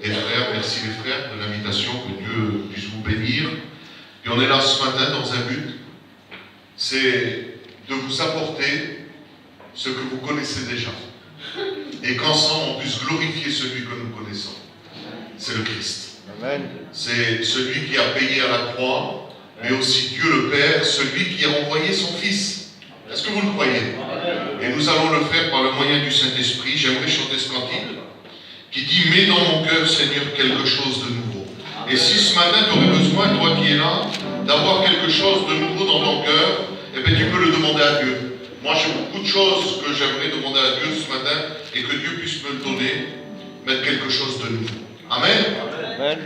et frères, merci les frères de l'invitation, que Dieu puisse vous bénir. Et on est là ce matin dans un but, c'est de vous apporter ce que vous connaissez déjà. Et qu'ensemble on puisse glorifier celui que nous connaissons. C'est le Christ. Amen. C'est celui qui a payé à la croix, mais aussi Dieu le Père, celui qui a envoyé son Fils. Est-ce que vous le croyez? Et nous allons le faire par le moyen du Saint-Esprit. J'aimerais chanter ce cantique qui dit « Mets dans mon cœur, Seigneur, quelque chose de nouveau ». Et si ce matin tu aurais besoin, toi qui es là, d'avoir quelque chose de nouveau dans ton cœur, eh bien tu peux le demander à Dieu. Moi j'ai beaucoup de choses que j'aimerais demander à Dieu ce matin et que Dieu puisse me le donner, mettre quelque chose de nouveau. Amen. Amen.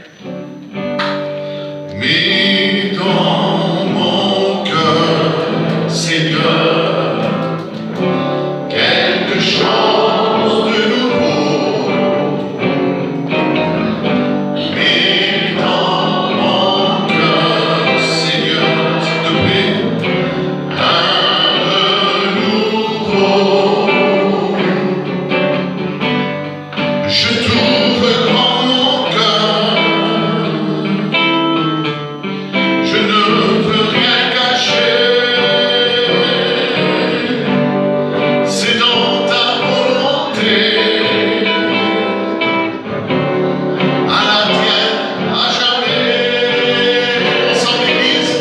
Mets dans mon cœur, Seigneur, quelque chose de nouveau. Mets dans mon cœur, Seigneur, s'il te plaît, un renouveau. Je t'ouvre grand mon cœur. Je ne veux rien cacher. C'est dans ta volonté. À la tienne, à jamais. Ensemble, Église.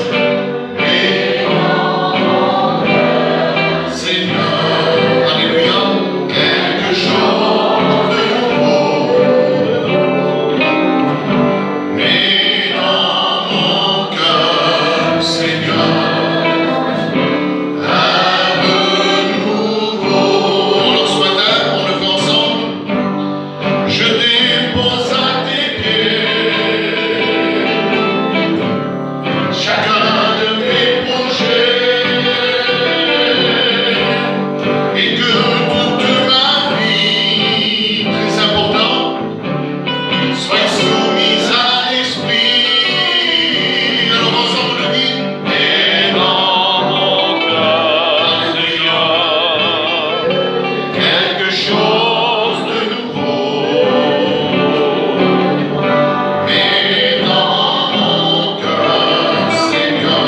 Mais Seigneur, alléluia, quelque chose de nouveau. Mais dans mon cœur, Seigneur, un renouveau. Alors ce matin, on le fait ensemble. Je dépose à tes pieds chacun de mes projets et que toute ma vie, très important, soit soumise à l'esprit. Alors ensemble on le dit. Et dans mon cœur, Seigneur, quelque chose de nouveau. Mais dans mon cœur, Seigneur,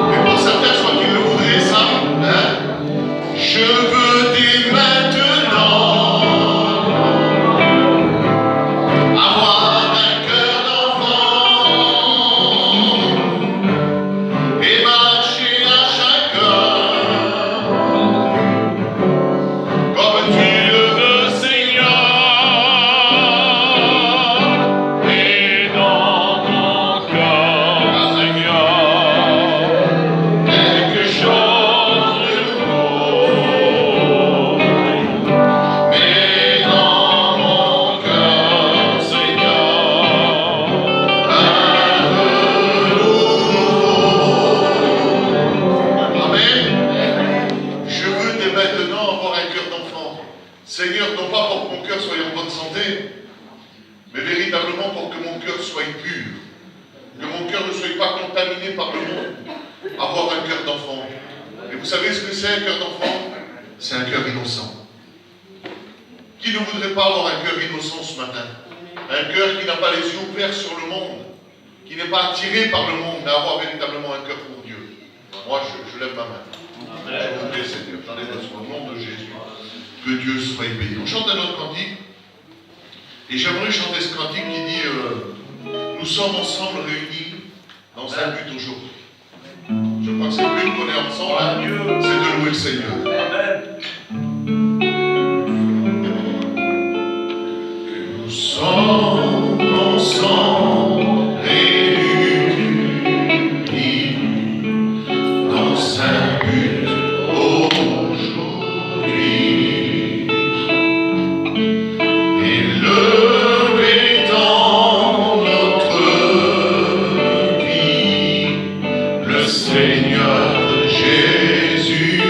mais pour certains, je crois qu'ils le voudraient ça, hein? Je veux dès maintenant avoir un cœur d'enfant et marcher à chaque heure comme tu le veux, Seigneur. Et dans mon cœur, Seigneur, quelque chose de nouveau. Mais dans mon cœur, Seigneur, un renouveau. Amen. Je veux dès maintenant avoir un cœur d'enfant. Seigneur, non pas pour que mon cœur soit en bonne santé, mais véritablement pour que mon cœur soit pur. Que mon cœur ne soit pas contaminé par le monde. Avoir un cœur d'enfant. Et vous savez ce que c'est un cœur d'enfant? C'est un cœur innocent. Qui ne voudrait pas avoir un cœur innocent ce matin? Un cœur qui n'a pas les yeux ouverts sur le monde, qui n'est pas attiré par le monde, mais avoir véritablement un cœur pour Dieu. Moi, je lève ma main. Je vous prie, Seigneur, j'en ai besoin. Au nom de Jésus, que Dieu soit béni. On chante un autre cantique. Et j'aimerais chanter ce cantique qui dit nous sommes ensemble réunis dans un but aujourd'hui. Je crois que c'est le but qu'on est ensemble, hein, c'est de louer le Seigneur. Nous sommes ensemble réunis dans un but aujourd'hui. Élevé dans notre vie, le Seigneur Jésus-Christ.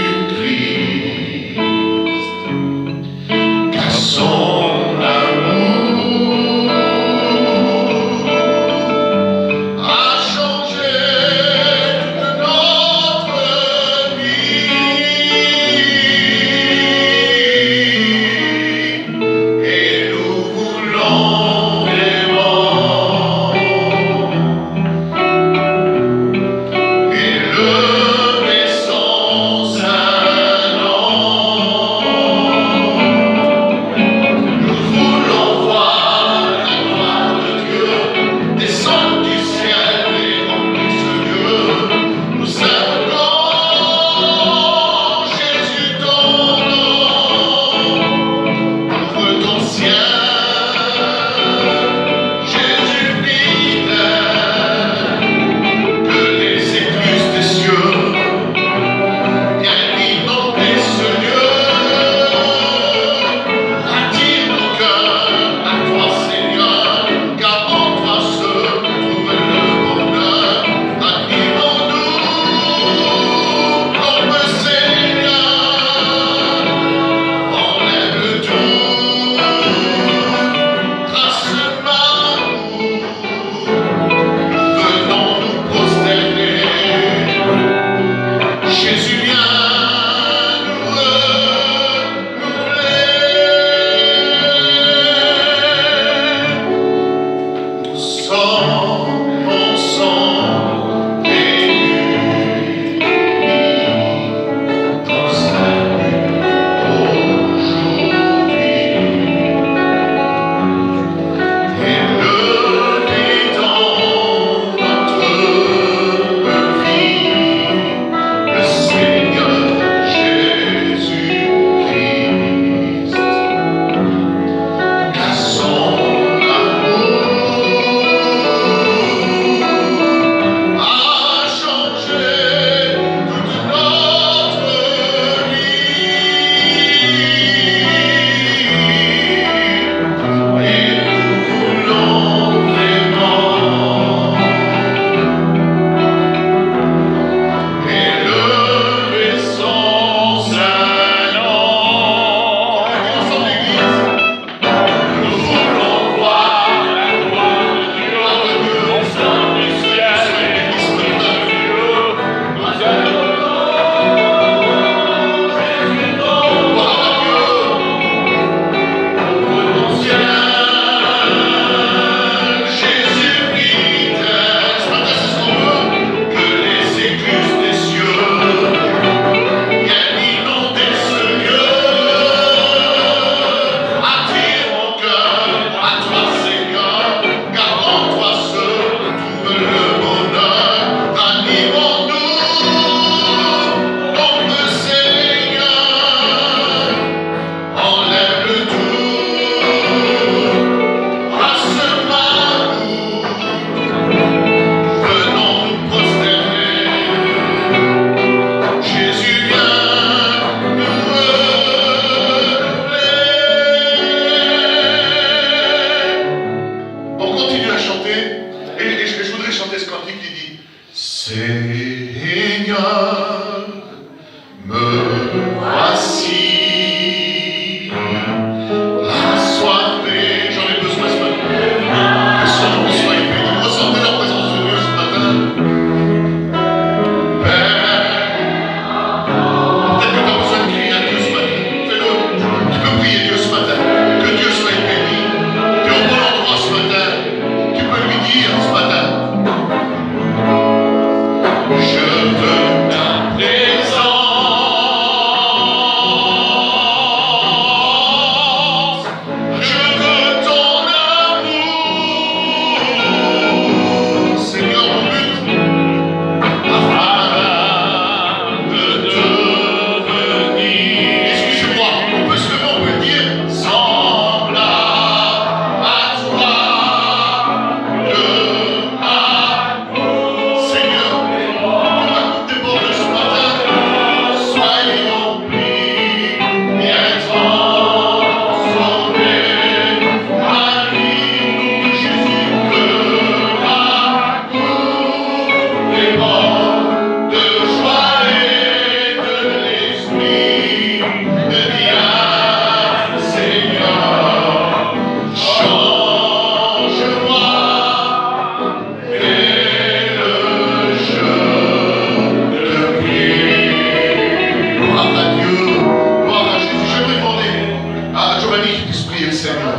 bénis, je puisse prier le Seigneur.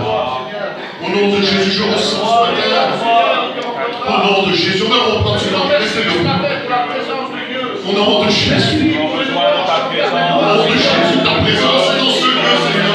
Au nom de Jésus, je ressens ce matin. Au nom de Jésus, on va reprendre ce nom. Au nom de Jésus. Au nom de Jésus, ta présence est dans ce lieu, Seigneur.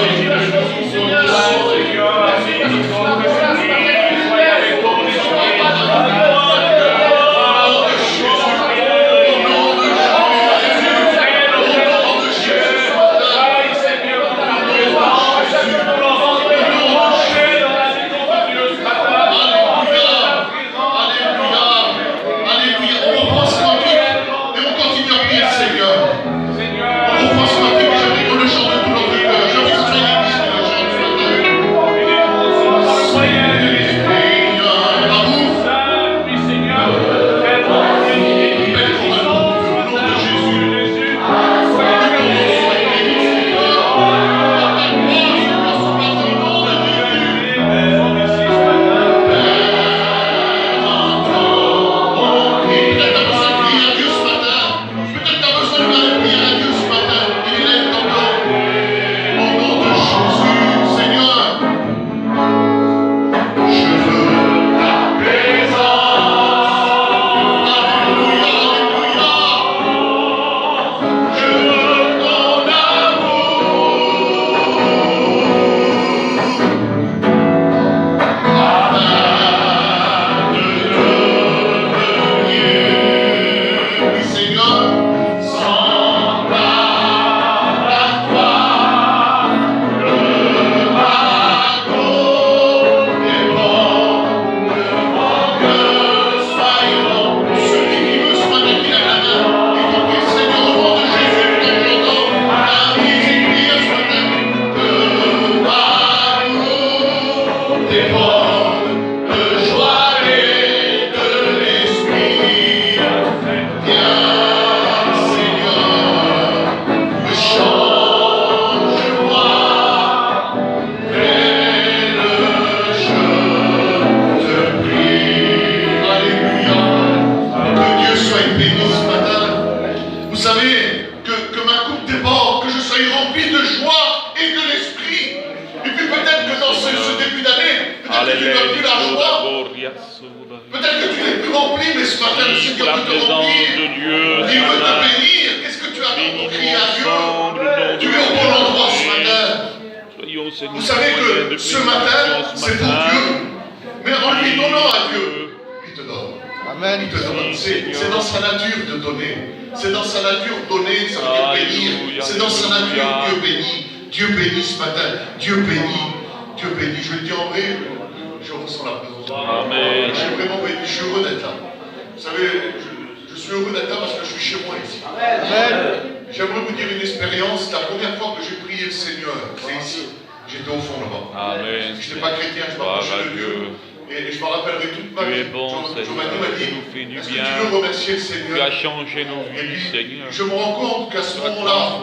Je me rends compte qu'à ce moment-là,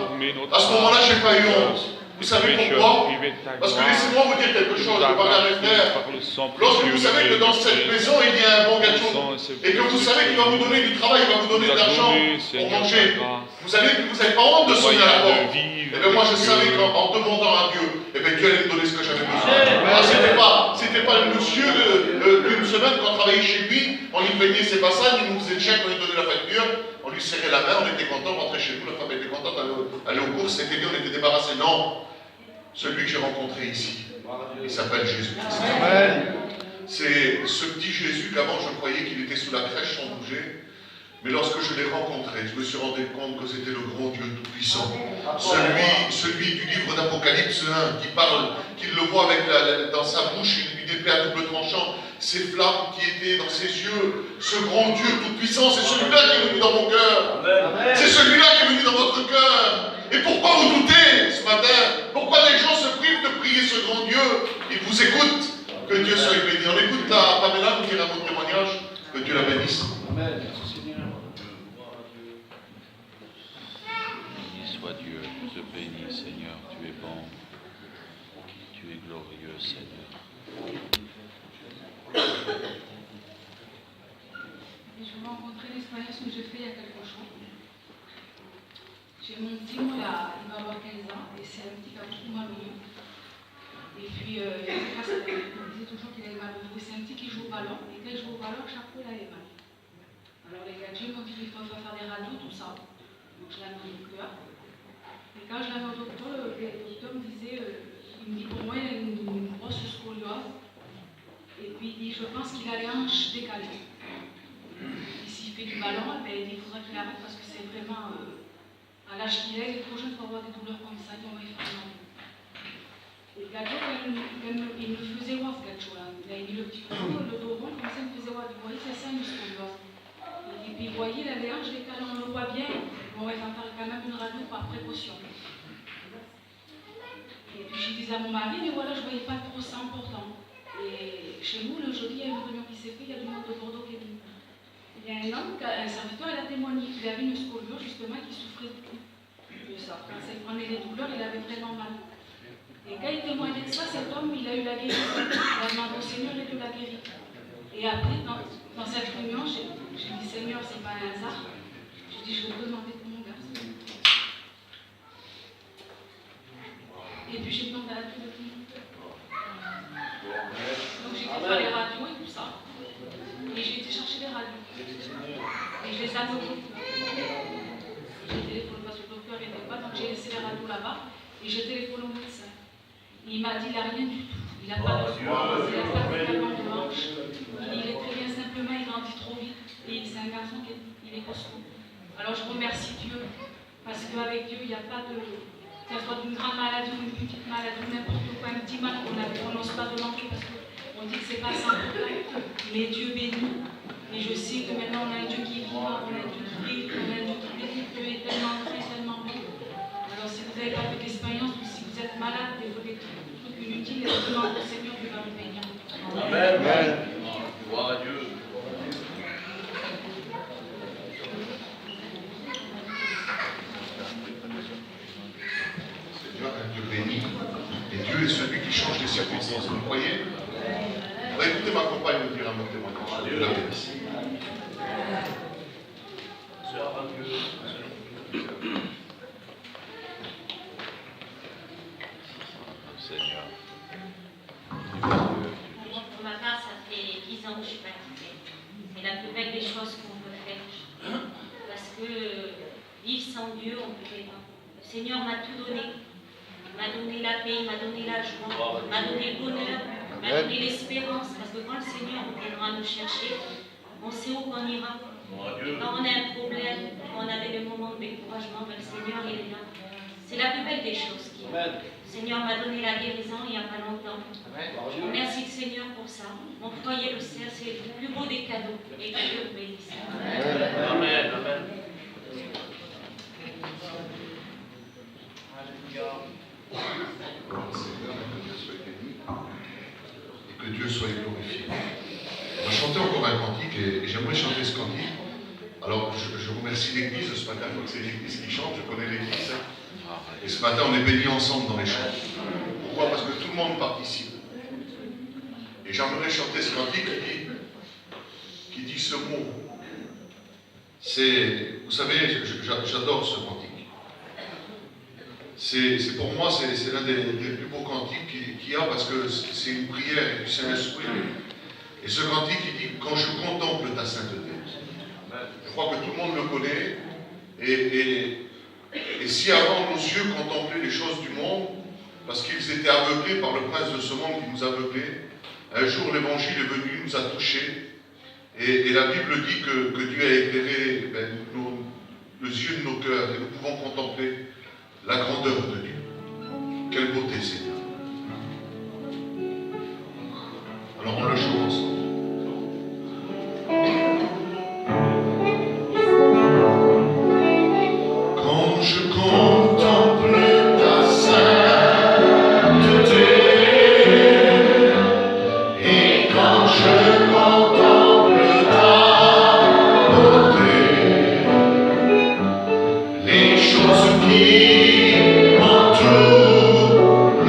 je n'ai pas eu honte. Vous savez pourquoi? Parce que laissez-moi vous dire quelque chose, je parle à mes frères. Lorsque vous savez que dans cette maison, il y a un bon gâteau, et que vous savez qu'il va vous donner du travail, il va vous donner de l'argent pour manger, vous n'avez pas honte de sonner à la porte. Et bien moi je savais qu'en demandant à Dieu, et bien Dieu allait me donner ce que j'avais besoin. C'était pas le monsieur d'une semaine quand on travaillait chez lui, on lui peignait ses passages, il nous faisait le chèque, on lui donnait la facture, on lui serrait la main, on était content, on rentrait chez nous, la femme était contente d'aller aux courses, c'était bien, on était débarrassé. Non, celui que j'ai rencontré ici, il s'appelle Jésus-Christ. C'est ce petit Jésus qu'avant je croyais qu'il était sous la crèche sans bouger. Mais lorsque je l'ai rencontré, je me suis rendu compte que c'était le grand Dieu Tout-Puissant. Celui du livre d'Apocalypse 1, qui parle, qu'il le voit avec dans sa bouche une épée à double tranchant, ces flammes qui étaient dans ses yeux. Ce grand Dieu Tout-Puissant, c'est celui-là qui est venu dans mon cœur. C'est celui-là qui est venu dans votre cœur. Et pourquoi vous doutez ce matin? Pourquoi les gens se privent de prier ce grand Dieu? Ils vous écoutent. Que Dieu soit béni. On écoute la Pamela nous dire un mot de témoignage. Que Dieu la bénisse. Amen. Soit Dieu, je te bénis, Seigneur, tu es bon, tu es glorieux, Seigneur. Je vais rencontrer l'expérience que j'ai fait il y a quelques jours. J'ai mon petit, il va avoir 15 ans, et c'est un petit qui a beaucoup mal au dos. puis, il disait toujours qu'il avait mal au dos. C'est un petit qui joue au ballon. Et quand il joue au ballon, chaque fois, il avait mal. Alors les gadgets m'ont dit qu'il faut faire des radios, tout ça. Donc je l'ai amené au docteur. Et quand je l'ai amené au docteur, le docteur me disait, il me dit pour moi, il a une grosse scoliose. Et puis il dit, je pense qu'il a les hanches décalées. Et s'il fait du ballon, il faudra qu'il arrête parce que c'est vraiment, à l'âge qu'il est, il est trop jeune pour avoir des douleurs comme ça, on va y faire mal. Et le gadget, il me faisait voir ce gadget-là. Il a mis le petit couteau, le dos rond, comme ça, il me faisait voir. Vous voyez, c'est ça une scoliose. Et puis vous voyez, là, les hanches décalées, on le voit bien. On va faire quand même une radio par précaution. Et puis je disais à mon mari, mais voilà, je ne voyais pas trop ça important. Et chez nous, le jeudi, il y a une réunion qui s'est faite, il y a du monde de Bordeaux qui est venu. Il y a un homme, un serviteur, il a témoigné qu'il avait une scoliose, justement, qui souffrait de ça. Quand il prenait les douleurs, il avait vraiment mal. Et quand il témoignait de ça, cet homme, il a eu la guérison. Il a demandé au Seigneur et de la guérir. Et après, dans cette réunion, j'ai dit, Seigneur, c'est pas un hasard. J'ai dit, je vais te demander pour mon garçon. Et puis j'ai demandé à la fille de tout le monde. Donc j'ai été faire les radios et tout ça. Et j'ai été chercher les radios. Et je les ai amenées au docteur. J'ai téléphoné parce que le docteur n'était pas, donc j'ai laissé les radios là-bas. Et j'ai téléphoné au médecin. Et il m'a dit, il n'a rien du tout. Il n'a pas de sport, il n'a pas de manche. Il est très bien, simplement, il grandit trop vite. Et c'est un garçon qui est costaud. Alors je remercie Dieu, parce qu'avec Dieu, il n'y a pas de... Que ce soit d'une grande maladie ou une petite maladie, n'importe quoi, un petit mal qu'on n'ose pas demander, parce qu'on dit que c'est pas ça. Mais Dieu bénit. Et je sais que maintenant, on a un Dieu qui est vivant, on a un Dieu qui bénit, on a un Dieu qui bénit. Dieu est tellement vrai, tellement bon. Alors si vous n'avez pas fait d'expérience, ou si vous êtes malade, des trucs inutiles, demandez au Seigneur, Dieu va vous bénir. Amen. Gloire à Dieu. Seigneur, un Dieu béni. Et Dieu est celui qui change les circonstances. Vous croyez? Alors, écoutez ma compagne me dire un mot de témoignage. Dieu la bénisse. Seigneur. Pour ma part, ça fait 10 ans que je suis baptisée. C'est la plus belle des choses qu'on peut faire. Parce que vivre sans Dieu, on ne peut pas. Le Seigneur m'a tout donné. Il m'a donné la paix, il m'a donné la joie, il m'a donné le bonheur, il m'a donné l'espérance. Parce que quand le Seigneur viendra nous chercher, on sait où on ira. Et quand on a un problème, quand on avait des moments de découragement, le Seigneur il est là. C'est la plus belle des choses qui est. Le Seigneur m'a donné la guérison il n'y a pas longtemps. Je remercie le Seigneur pour ça. Mon foyer, le ciel, c'est le plus beau des cadeaux. Et que Dieu vous bénisse. Amen. Amen. Seigneur, que Dieu soit béni et que Dieu soit glorifié. On va chanter encore un cantique et j'aimerais chanter ce cantique. Alors, je remercie l'Église ce matin, donc c'est l'Église qui chante, je connais l'Église. Et ce matin, on est bénis ensemble dans les chants. Pourquoi? Parce que tout le monde participe. Et j'aimerais chanter ce cantique qui dit ce mot. C'est, vous savez, j'adore ce cantique. C'est pour moi, c'est l'un des plus beaux cantiques qu'il y a parce que c'est une prière du Saint-Esprit. Et ce cantique, il dit, quand je contemple ta sainteté. Je crois que tout le monde le connaît. Et si avant nos yeux contemplaient les choses du monde, parce qu'ils étaient aveuglés par le prince de ce monde qui nous aveuglait, un jour l'évangile est venu, nous a touchés. Et la Bible dit que Dieu a éclairé les yeux de nos cœurs et nous pouvons contempler la grandeur de Dieu. Quelle beauté, Seigneur. Alors on le joue ensemble. Quand je contemple ta sainteté et quand je contemple ta beauté, les choses qui m'entourent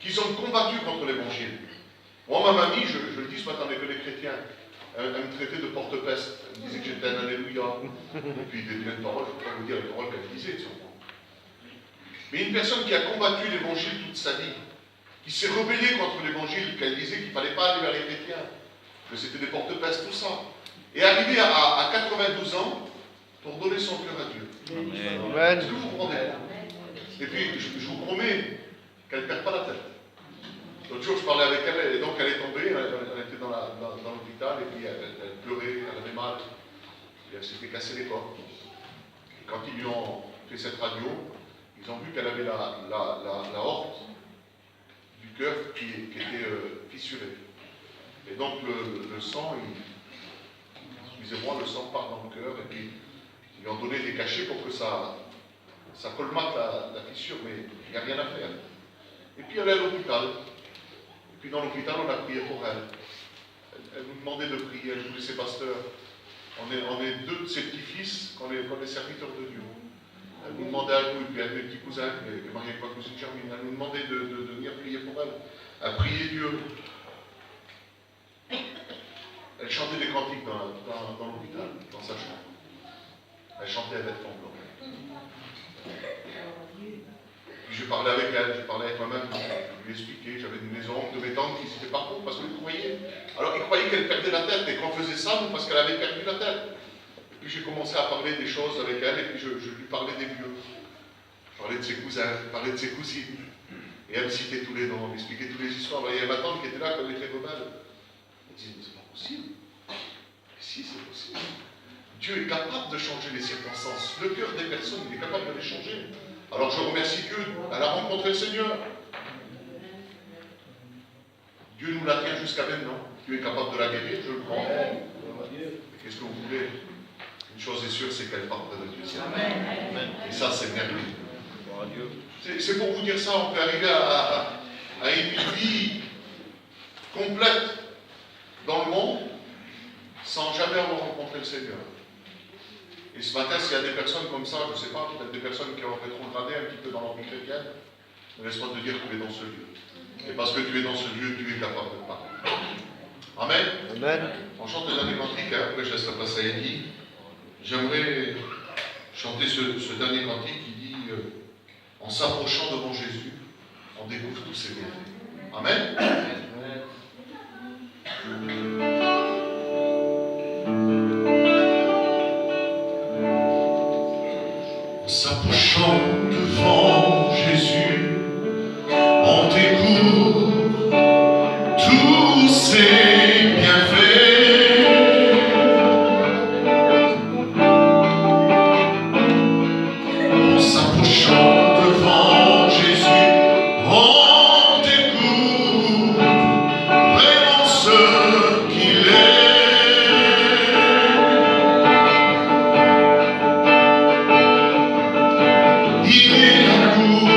qui ont combattu contre l'évangile. Moi, ma mamie, je le dis ce matin chrétiens. Elle me traitait de porte-peste. Elle me disait que j'étais un alléluia. Et puis des paroles, je ne peux pas vous dire les paroles qu'elle disait, sûrement. Mais une personne qui a combattu l'évangile toute sa vie, qui s'est rebellée contre l'évangile, qu'elle disait qu'il ne fallait pas aller vers les chrétiens, que c'était des porte-peste, tout ça, est arrivée à 92 ans pour donner son cœur à Dieu. Amen. Est-ce que vous comprenez? Et puis, je vous promets qu'elle ne perd pas la tête. L'autre jour, je parlais avec elle, et donc elle est tombée, elle était dans l'hôpital, et puis elle pleurait, elle avait mal, et elle s'était cassé les côtes. Et quand ils lui ont fait cette radio, ils ont vu qu'elle avait la horte du cœur qui était fissurée. Et donc le sang, excusez-moi, le sang part dans le cœur, et puis ils lui ont donné des cachets pour que ça colmate la fissure, mais il n'y a rien à faire. Et puis elle est à l'hôpital. Et puis dans l'hôpital, on a prié pour elle. Elle nous demandait de prier, elle nous disait, pasteur, on est deux de ses petits-fils, qu'on est serviteurs de Dieu. Elle nous demandait à nous, et puis à mes petits cousins, qui est marié avec ma cousine Germine, elle nous demandait de venir prier pour elle, à prier Dieu. Elle chantait des cantiques dans l'hôpital, dans sa chambre. Elle chantait avec ton blanc. Puis je parlais avec elle, je parlais avec ma mère, je lui expliquais, j'avais des maisons de mes tantes qui n'étaient pas contre parce qu'ils croyaient. Alors ils croyaient qu'elle perdait la tête et qu'on faisait ça nous, parce qu'elle avait perdu la tête. Et puis j'ai commencé à parler des choses avec elle et puis je lui parlais des vieux. Je parlais de ses cousins, je parlais de ses cousines. Et elle me citait tous les noms, elle m'expliquait toutes les histoires. Il y a ma tante qui était là, comme elle était rebelle. Elle disait, mais c'est pas possible. Mais si, c'est possible. Dieu est capable de changer les circonstances. Le cœur des personnes, il est capable de les changer. Alors je remercie Dieu, elle a rencontré le Seigneur. Dieu nous la tient jusqu'à maintenant. Dieu est capable de la guérir, je le crois. Qu'est-ce que vous voulez? Une chose est sûre, c'est qu'elle part de Dieu. Amen. Et ça, c'est merveilleux. C'est pour vous dire ça, on peut arriver à une vie complète dans le monde sans jamais avoir rencontré le Seigneur. Et ce matin, s'il y a des personnes comme ça, je ne sais pas, peut-être des personnes qui ont rétrogradé un petit peu dans leur vie chrétienne, laisse-moi te dire que tu es dans ce lieu. Et parce que tu es dans ce lieu, tu es capable de parler. Amen. Amen. On chante le dernier cantique, hein, après je laisse la place à Eddie. J'aimerais chanter ce dernier cantique qui dit en s'approchant devant Jésus, on découvre tous ses bienfaits. Amen. En s'approchant devant Jésus, on découvre tous ses bienfaits. En s'approchant devant Jésus, on découvre vraiment ce qu'il est. Il est l'amour.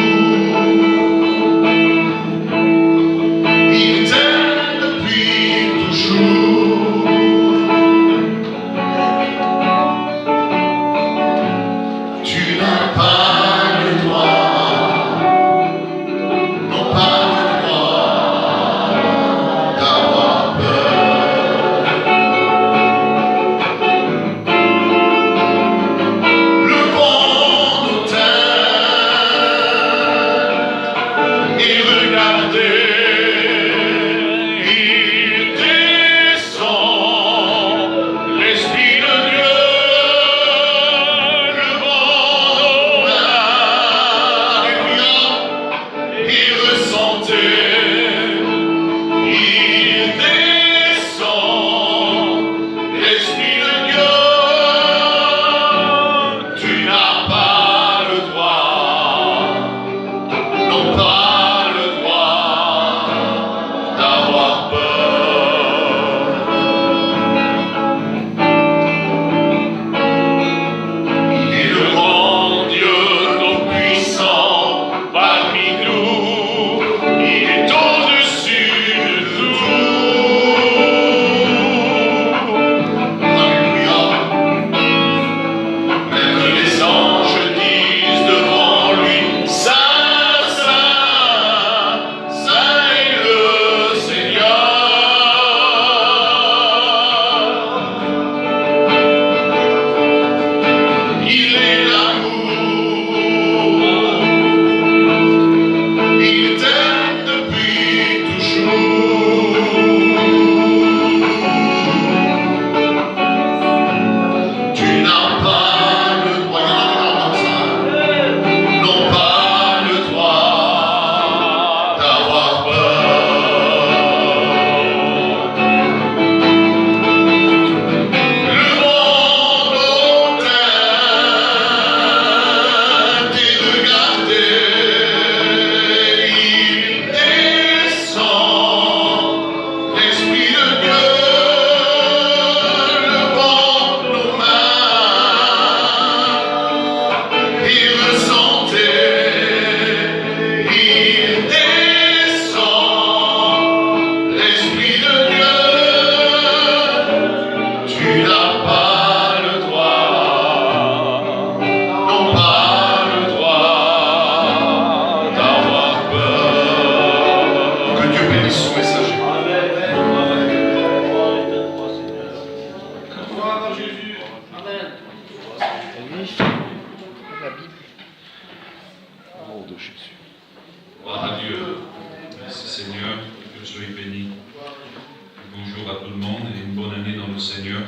monde et une bonne année dans le Seigneur.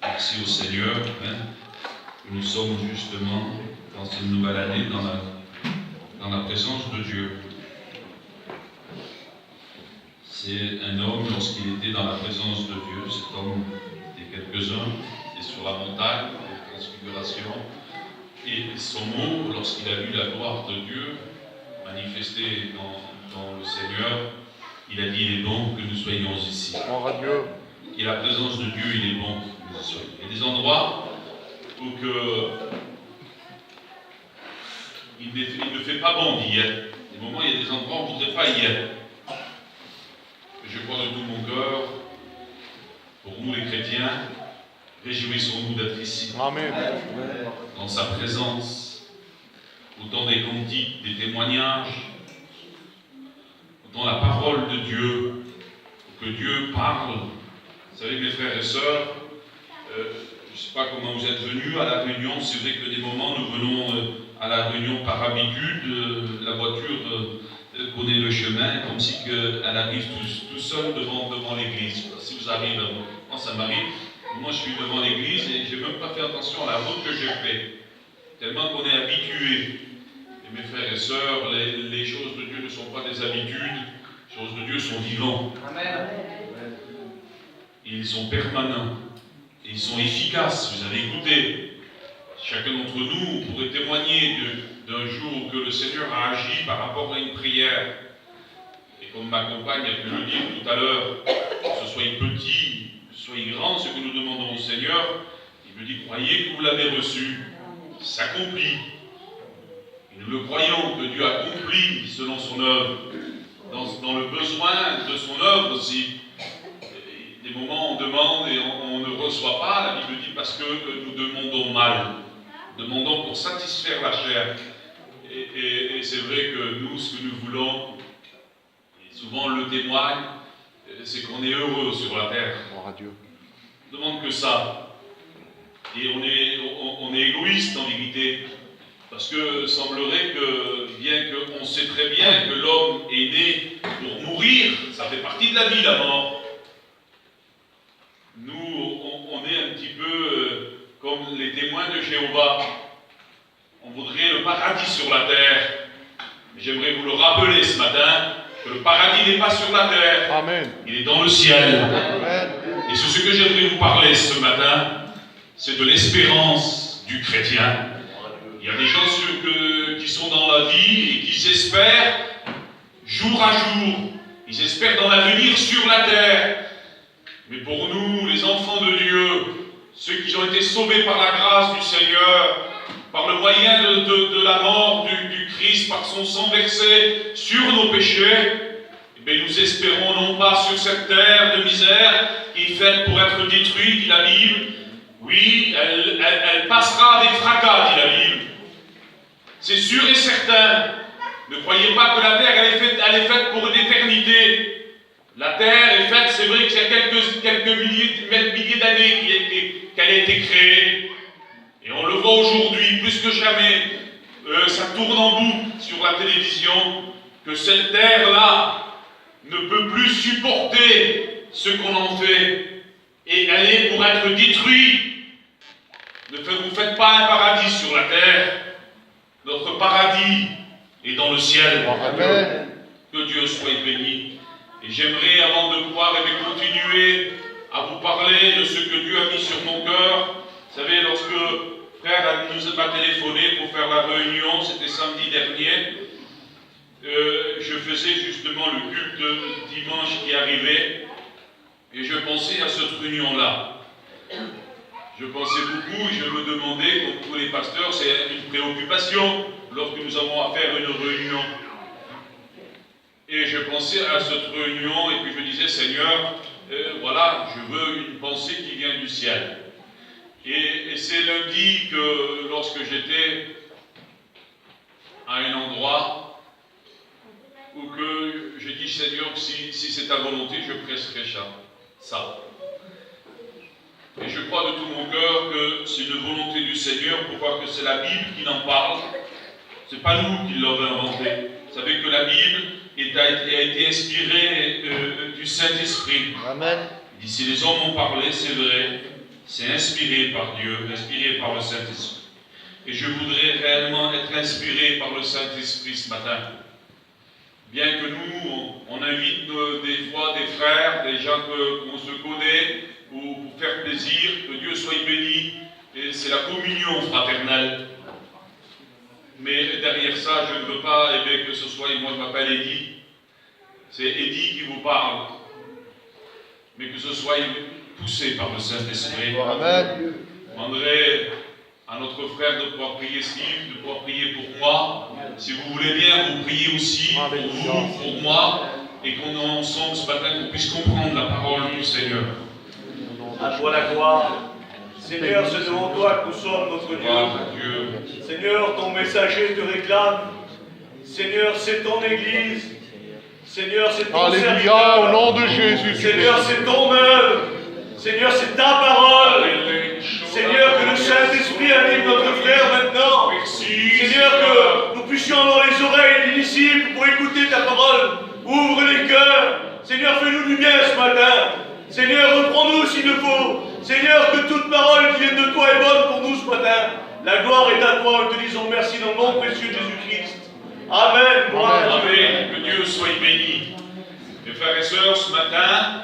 Merci au Seigneur. Nous sommes justement dans cette nouvelle année dans la présence de Dieu. C'est un homme, lorsqu'il était dans la présence de Dieu, cet homme des quelques-uns, et sur la montagne de transfiguration, et son mot, lorsqu'il a vu la gloire de Dieu manifestée dans le Seigneur, il a dit, il est bon que nous soyons ici. Et la présence de Dieu, il est bon que nous y soyons. Il y a des endroits où il ne fait pas bon d'y être. Des moments, il y a des endroits où on ne voudrait pas y être. Je crois de tout mon cœur, pour nous les chrétiens, réjouissons-nous d'être ici. Amen. Dans sa présence, autant des cantiques, des témoignages, autant la parole de Dieu, que Dieu parle. Vous savez, mes frères et sœurs, je ne sais pas comment vous êtes venus à la réunion. C'est vrai que des moments, nous venons à la réunion par habitude. La voiture connaît le chemin, comme si elle arrive tout seul devant l'église. Si vous arrivez, moi ça m'arrive. Moi je suis devant l'église et je n'ai même pas fait attention à la route que je fais. Tellement qu'on est habitué. Et mes frères et sœurs, les choses de Dieu ne sont pas des habitudes. Les choses de Dieu sont vivantes. Amen. Ils sont permanents. Et ils sont efficaces. Vous avez écouté. Chacun d'entre nous pourrait témoigner d'un jour que le Seigneur a agi par rapport à une prière. Et comme ma compagne a pu le dire tout à l'heure, que ce soit petit, que ce soit grand, ce que nous demandons au Seigneur, il me dit, croyez que vous l'avez reçu, s'accomplit. Et nous le croyons que Dieu accomplit selon son œuvre, dans le besoin de son œuvre aussi. Des moments on demande et on ne reçoit pas, la Bible dit parce que nous demandons mal. Demandons pour satisfaire la chair. Et c'est vrai que nous, ce que nous voulons, et souvent on le témoigne, c'est qu'on est heureux sur la terre. Gloire à Dieu. On ne demande que ça. Et on est égoïste en vérité. Parce que semblerait que, bien qu'on sait très bien que l'homme est né pour mourir, ça fait partie de la vie, la mort. Nous, on est un petit peu comme les témoins de Jéhovah. On voudrait le paradis sur la terre. Mais j'aimerais vous le rappeler ce matin, que le paradis n'est pas sur la terre. Amen. Il est dans le ciel. Amen. Et c'est ce que j'aimerais vous parler ce matin, c'est de l'espérance du chrétien. Il y a des gens qui sont dans la vie et qui espèrent jour à jour. Ils espèrent dans l'avenir sur la terre. Mais pour nous, les enfants de Dieu, ceux qui ont été sauvés par la grâce du Seigneur, par le moyen de la mort du Christ, par son sang versé sur nos péchés, eh bien, nous espérons non pas sur cette terre de misère qui est faite pour être détruite, dit la Bible. Oui, elle passera avec fracas, dit la Bible. C'est sûr et certain. Ne croyez pas que la terre elle est faite pour une éternité. La terre est faite, c'est vrai qu'il y a quelques milliers d'années qu'elle a été créée. Et on le voit aujourd'hui, plus que jamais, ça tourne en boucle sur la télévision, que cette terre-là ne peut plus supporter ce qu'on en fait. Et elle est pour être détruite. Ne vous faites pas un paradis sur la terre. Notre paradis est dans le ciel. Amen. Que Dieu soit béni. Et j'aimerais, avant de pouvoir continuer à vous parler de ce que Dieu a mis sur mon cœur, vous savez, lorsque frère nous m'a téléphoné pour faire la réunion, c'était samedi dernier, je faisais justement le culte de dimanche qui arrivait, et je pensais à cette réunion-là. Je pensais beaucoup, je me demandais, comme tous les pasteurs, c'est une préoccupation lorsque nous avons à faire une réunion. Et je pensais à cette réunion et puis je disais, Seigneur, voilà, je veux une pensée qui vient du ciel. Et c'est lundi que lorsque j'étais à un endroit où que j'ai dit, Seigneur, si c'est ta volonté, je presserai ça. Et je crois de tout mon cœur que c'est une volonté du Seigneur, pourquoi que c'est la Bible qui en parle. C'est pas nous qui l'avons inventé. Vous savez que la Bible a été inspirée du Saint-Esprit. Amen. Il dit, si les hommes ont parlé, c'est vrai, c'est inspiré par Dieu, inspiré par le Saint-Esprit. Et je voudrais réellement être inspiré par le Saint-Esprit ce matin. Bien que nous, on invite des fois des frères, des gens qu'on se connaît, pour faire plaisir, que Dieu soit béni, et c'est la communion fraternelle. Mais derrière ça, je ne veux pas que ce soit, et moi je m'appelle Eddy, c'est Eddy qui vous parle, mais que ce soit poussé par le Saint-Esprit. Amen. Je demanderai à notre frère de pouvoir prier Steve, de pouvoir prier pour moi. Si vous voulez bien, vous priez aussi pour vous, pour moi, et qu'on ensemble ce matin, qu'on puisse comprendre la parole du Seigneur. À toi la gloire. Seigneur, c'est devant toi que nous sommes, notre Dieu. Seigneur, ton messager te réclame. Seigneur, c'est ton Église. Seigneur, c'est ton Alléluia, au nom de Jésus. Seigneur, c'est ton œuvre. Seigneur, c'est ta parole. Seigneur, que le Saint-Esprit anime notre frère maintenant. Seigneur, que nous puissions avoir les oreilles des disciples pour écouter ta parole. Ouvre les cœurs. Seigneur, fais-nous du bien ce matin. Seigneur, reprends-nous s'il le faut. Seigneur, que toute parole qui vient de toi est bonne pour nous ce matin. La gloire est à toi. Nous te disons merci dans le nom précieux de Jésus-Christ. Amen. Amen. Que Dieu soit béni. Mes frères et sœurs, ce matin,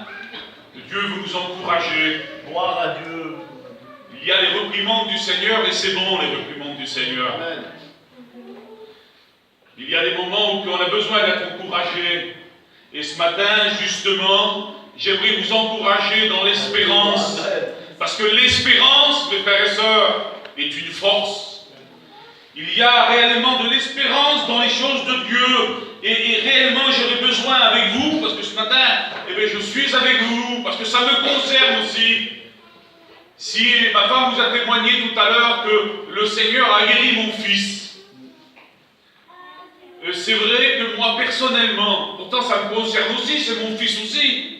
que Dieu veut nous encourager. Gloire à Dieu. Il y a les reprimandes du Seigneur et c'est bon les reprimandes du Seigneur. Amen. Il y a des moments où on a besoin d'être encouragé. Et ce matin, justement, j'aimerais vous encourager dans l'espérance. Parce que l'espérance, mes frères et sœurs, est une force. Il y a réellement de l'espérance dans les choses de Dieu. Et réellement, j'aurais besoin avec vous, parce que ce matin, je suis avec vous, parce que ça me concerne aussi. Si ma femme vous a témoigné tout à l'heure que le Seigneur a guéri mon fils, c'est vrai que moi personnellement, pourtant ça me concerne aussi, c'est mon fils aussi,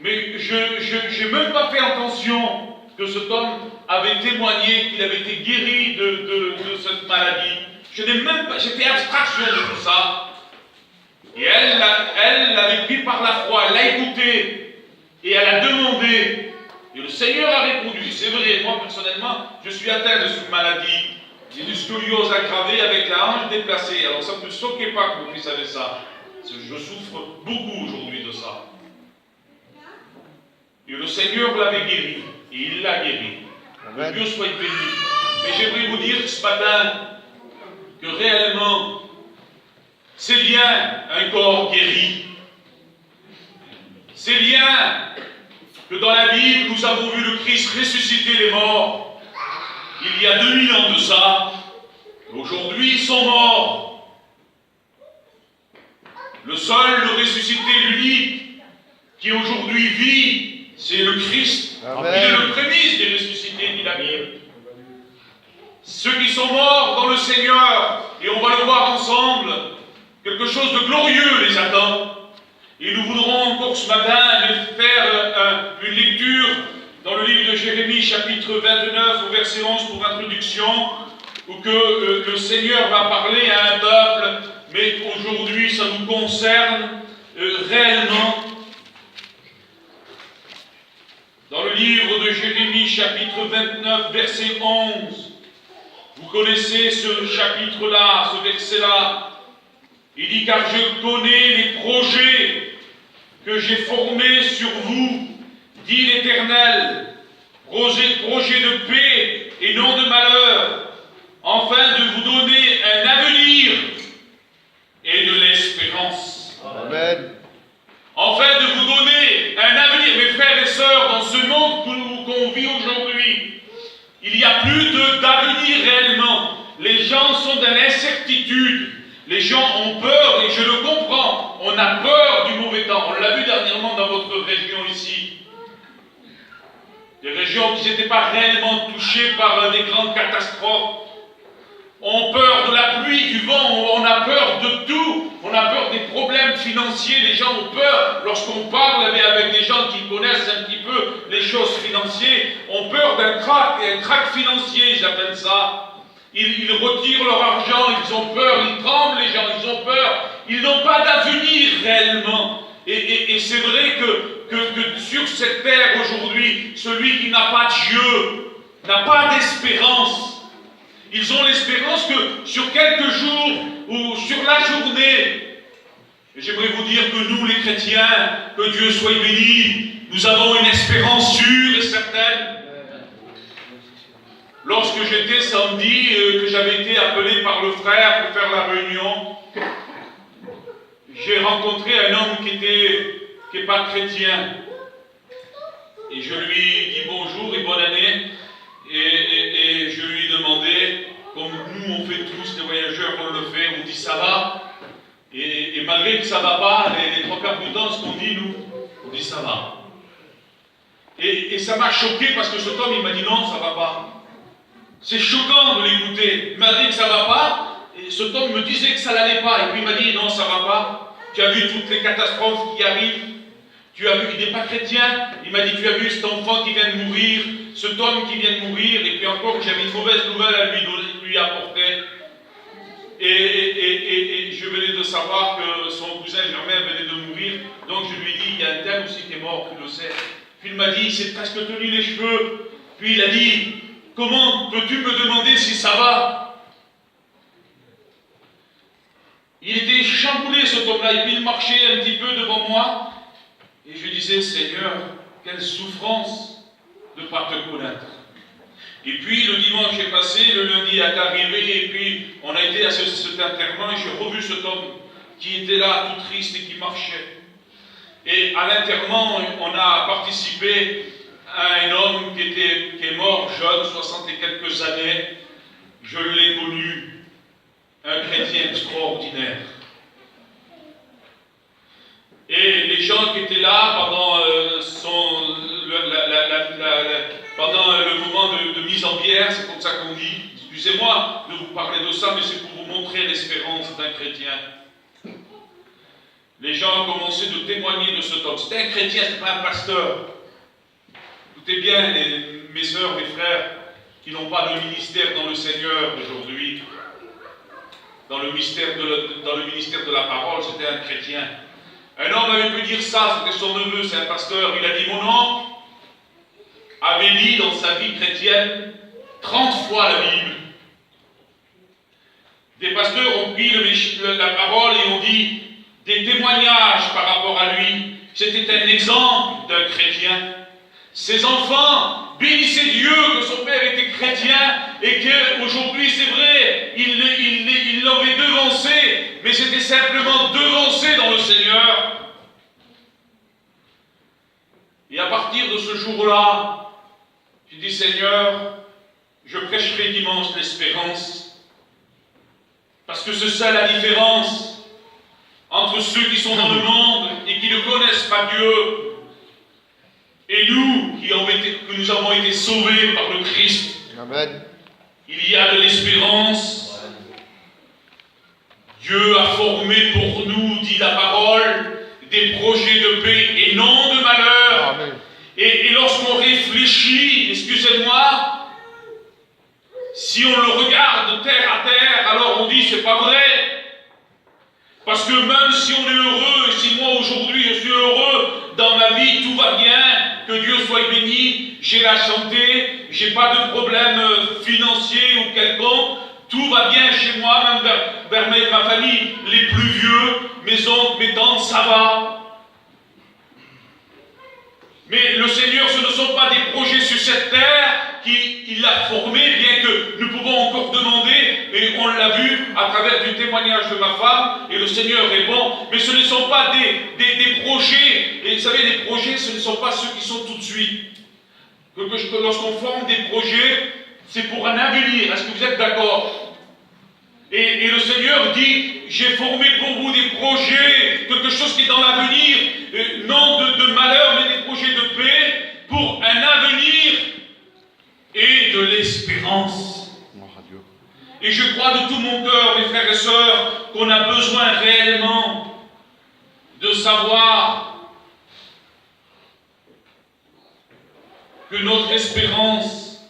mais je n'ai même pas fait attention que cet homme avait témoigné qu'il avait été guéri de cette maladie. Je n'ai même pas, j'ai fait abstraction de tout ça. Et elle l'avait pris par la foi, elle l'a écouté et elle a demandé. Et le Seigneur a répondu. C'est vrai, moi personnellement, je suis atteint de cette maladie. J'ai une scoliose aggravée avec la hanche déplacée. Alors ça ne me choquait pas que mon fils avait ça. Je souffre beaucoup aujourd'hui de ça. Et le Seigneur l'avait guéri. Et il l'a guéri. Que Dieu soit béni. Mais j'aimerais vous dire ce matin que réellement, c'est bien un corps guéri. C'est bien que dans la Bible, nous avons vu le Christ ressusciter les morts. Il y a 2000 ans de ça. Aujourd'hui, ils sont morts. Le seul, le ressuscité, l'unique, qui aujourd'hui vit, c'est le Christ. Amen. Il est le prémisse des ressuscités, dit la Bible. Ceux qui sont morts dans le Seigneur, et on va le voir ensemble, quelque chose de glorieux les attend. Et nous voudrons encore ce matin faire une lecture dans le livre de Jérémie, chapitre 29, au verset 11 pour introduction, où que le Seigneur va parler à un peuple, mais aujourd'hui ça nous concerne réellement. Dans le livre de Jérémie, chapitre 29, verset 11, vous connaissez ce chapitre-là, ce verset-là. Il dit, car je connais les projets que j'ai formés sur vous, dit l'Éternel, projet de paix et non de malheur, afin de vous donner un avenir et de l'espérance. Amen. Afin de vous donner un avenir, mes frères et sœurs, dans ce monde qu'on vit aujourd'hui, il n'y a plus d'avenir réellement. Les gens sont dans l'incertitude. Les gens ont peur, et je le comprends. On a peur du mauvais temps. On l'a vu dernièrement dans votre région ici. Des régions qui n'étaient pas réellement touchées par des grandes catastrophes. On a peur de la pluie, du vent, on a peur de tout. On a peur des problèmes financiers. Les gens ont peur. Lorsqu'on parle avec des gens qui connaissent un petit peu les choses financières, ont peur d'un crack financier, j'appelle ça. Ils retirent leur argent, ils ont peur, ils tremblent les gens, ils ont peur. Ils n'ont pas d'avenir réellement. Et c'est vrai que que sur cette terre aujourd'hui, celui qui n'a pas Dieu n'a pas d'espérance. Ils ont l'espérance que sur quelques jours ou sur la journée. Et j'aimerais vous dire que nous, les chrétiens, que Dieu soit béni, nous avons une espérance sûre et certaine. Lorsque j'étais samedi, que j'avais été appelé par le frère pour faire la réunion, j'ai rencontré un homme qui n'est pas chrétien. Et je lui dis bonjour et bonne année. Et je lui ai demandé, comme nous on fait tous, les voyageurs, on le fait, on dit ça va. Et malgré que ça ne va pas, les trois quarts du temps, ce qu'on dit, nous, on dit ça va. Et ça m'a choqué parce que cet homme, il m'a dit non, ça ne va pas. C'est choquant de l'écouter. Il m'a dit que ça ne va pas, et cet homme me disait que ça n'allait pas. Et puis il m'a dit non, ça ne va pas. Tu as vu toutes les catastrophes qui arrivent. Tu as vu, il n'est pas chrétien. Il m'a dit, tu as vu cet enfant qui vient de mourir, cet homme qui vient de mourir, et puis encore, j'avais une mauvaise nouvelle à lui apporter. Et je venais de savoir que son cousin Germain venait de mourir, donc je lui ai dit, il y a un tel aussi qui est mort, tu le sais. Puis il m'a dit, il s'est presque tenu les cheveux. Puis il a dit, comment peux-tu me demander si ça va? Il était chamboulé cet homme-là, et puis il marchait un petit peu devant moi, et je disais, Seigneur, quelle souffrance de ne pas te connaître. Et puis le dimanche est passé, le lundi est arrivé, et puis on a été à cet enterrement, et j'ai revu cet homme qui était là, tout triste et qui marchait. Et à l'enterrement, on a participé à un homme qui est mort jeune, 60 et quelques années. Je l'ai connu, un chrétien extraordinaire. Et les gens qui étaient là pendant, pendant le moment de mise en bière, c'est comme ça qu'on dit, excusez-moi de vous parler de ça, mais c'est pour vous montrer l'espérance d'un chrétien. Les gens ont commencé de témoigner de cet homme. C'était un chrétien, ce n'était pas un pasteur. Écoutez bien, mes sœurs, mes frères, qui n'ont pas de ministère dans le Seigneur aujourd'hui, dans le ministère de la parole, c'était un chrétien. Un homme avait pu dire ça, c'était son neveu, c'est un pasteur. Il a dit, mon oncle avait lu dans sa vie chrétienne 30 fois la Bible. Des pasteurs ont pris la parole et ont dit des témoignages par rapport à lui. C'était un exemple d'un chrétien. Ses enfants bénissaient Dieu que son père était chrétien et qu'aujourd'hui, c'est vrai, il l'avait devancé, mais c'était simplement devancé dans le Seigneur. Et à partir de ce jour-là, j'ai dit, Seigneur, je prêcherai dimanche l'espérance, parce que c'est ça la différence entre ceux qui sont dans le monde et qui ne connaissent pas Dieu, et nous, que nous avons été sauvés par le Christ. Amen. Il y a de l'espérance. Dieu a formé pour nous, dit la parole, des projets de paix et non de malheur. Amen. Et lorsqu'on réfléchit, excusez-moi, si on le regarde terre à terre, alors on dit c'est pas vrai. Parce que même si on est heureux, et si moi aujourd'hui je suis heureux dans ma vie, tout va bien, que Dieu soit béni, j'ai la santé, j'ai pas de problème financier ou quelconque, tout va bien chez moi, même vers ma famille, les plus vieux, mes oncles, mes tantes, ça va. Mais le Seigneur, ce ne sont pas des projets sur cette terre qu'il a formés, bien que nous pouvons encore demander, et on l'a vu à travers du témoignage de ma femme, et le Seigneur est bon, mais ce ne sont pas des projets, et vous savez, les projets, ce ne sont pas ceux qui sont tout de suite. Que lorsqu'on forme des projets, c'est pour un avenir. Est-ce que vous êtes d'accord? Et le Seigneur dit, j'ai formé pour vous des projets, quelque chose qui est dans l'avenir, non de malheur, mais des projets de paix, pour un avenir et de l'espérance. Et je crois de tout mon cœur, mes frères et sœurs, qu'on a besoin réellement de savoir que notre espérance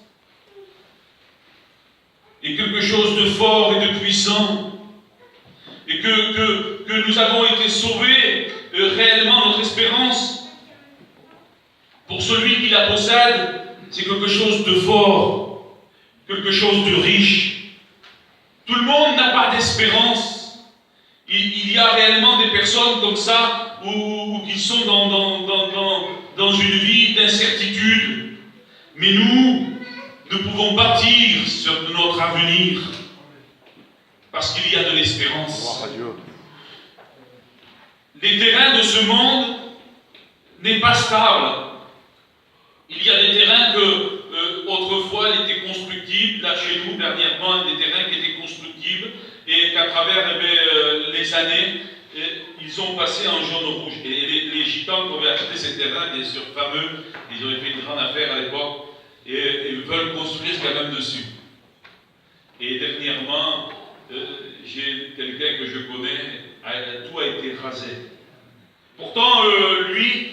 est quelque chose de fort et de puissant, et que nous avons été sauvés, réellement notre espérance pour celui qui la possède, c'est quelque chose de fort, quelque chose de riche. Tout le monde n'a pas d'espérance. Il y a réellement des personnes comme ça ou qui sont dans une vie d'incertitude. Mais nous pouvons bâtir sur notre avenir parce qu'il y a de l'espérance. Les terrains de ce monde n'est pas stable. Il y a des terrains que autrefois ils étaient constructibles. Là chez nous dernièrement, des terrains qui étaient constructibles et qu'à travers les années, ils ont passé en jaune-rouge. Et les gitans qui avaient acheté ces terrains, bien sûr fameux, ils avaient fait une grande affaire à l'époque et ils veulent construire quand même dessus. Et dernièrement, j'ai quelqu'un que je connais, tout a été rasé. Pourtant, lui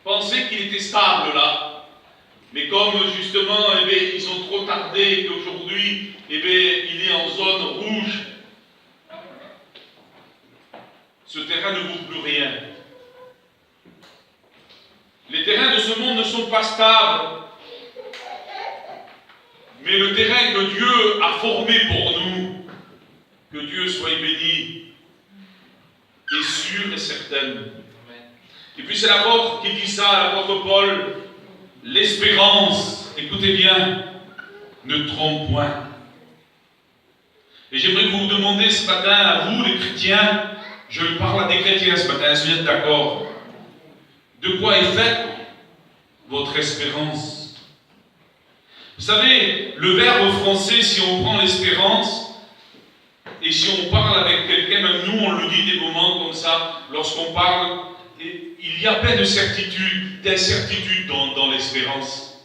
pensait qu'il était stable là. Mais comme justement, ils ont trop tardé et qu'aujourd'hui, il est en zone rouge, ce terrain ne vaut plus rien. Les terrains de ce monde ne sont pas stables. Mais le terrain que Dieu a formé pour nous, que Dieu soit béni, est sûr et certain. Et puis c'est l'apôtre qui dit ça, l'apôtre Paul, l'espérance, écoutez bien, ne trompe point. Et j'aimerais vous demander ce matin, à vous les chrétiens, je parle à des chrétiens ce matin, si vous êtes d'accord, de quoi est faite votre espérance? Vous savez, le verbe français, si on prend l'espérance, et si on parle avec quelqu'un, même nous on le dit des moments comme ça, lorsqu'on parle, il y a plein de certitudes, d'incertitudes dans l'espérance.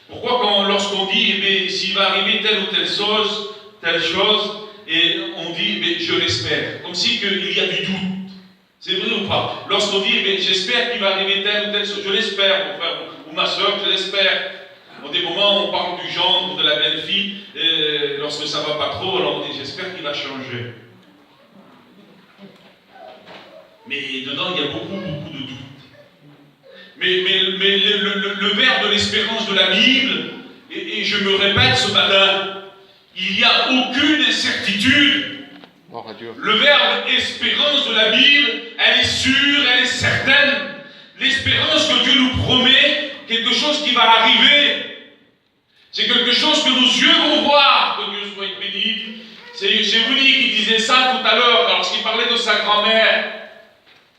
Pourquoi lorsqu'on dit, s'il va arriver telle ou telle chose, et on dit, je l'espère, comme si il y a du doute. C'est vrai ou pas? Lorsqu'on dit, j'espère qu'il va arriver telle ou telle chose, je l'espère, mon frère ou ma soeur, je l'espère. Dans des moments, on parle du gendre, de la belle-fille, lorsque ça ne va pas trop, alors on dit, j'espère qu'il va changer. Mais dedans, il y a beaucoup de doutes. Mais le verbe de l'espérance de la Bible, et je me répète ce matin, il n'y a aucune incertitude. Le verbe espérance de la Bible, elle est sûre, elle est certaine. L'espérance que Dieu nous promet, quelque chose qui va arriver. C'est quelque chose que nos yeux vont voir, que Dieu soit béni. C'est Willy qui disait ça tout à l'heure, lorsqu'il parlait de sa grand-mère.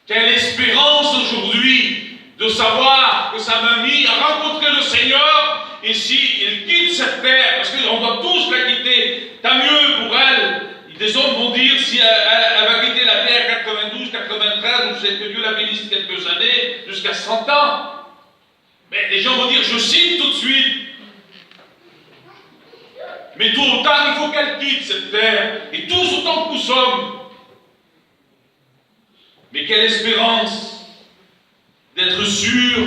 Quelle espérance aujourd'hui de savoir que sa mamie a rencontré le Seigneur, et s'il quitte cette terre, parce qu'on doit tous la quitter, tant mieux pour elle. Des hommes vont dire si elle va quitter la terre 92, 93, ou c'est que Dieu la bénisse quelques années, jusqu'à 100 ans. Mais les gens vont dire, je signe tout de suite. Mais tôt ou tard, il faut qu'elle quitte cette terre, et tous autant que nous sommes. Mais quelle espérance d'être sûr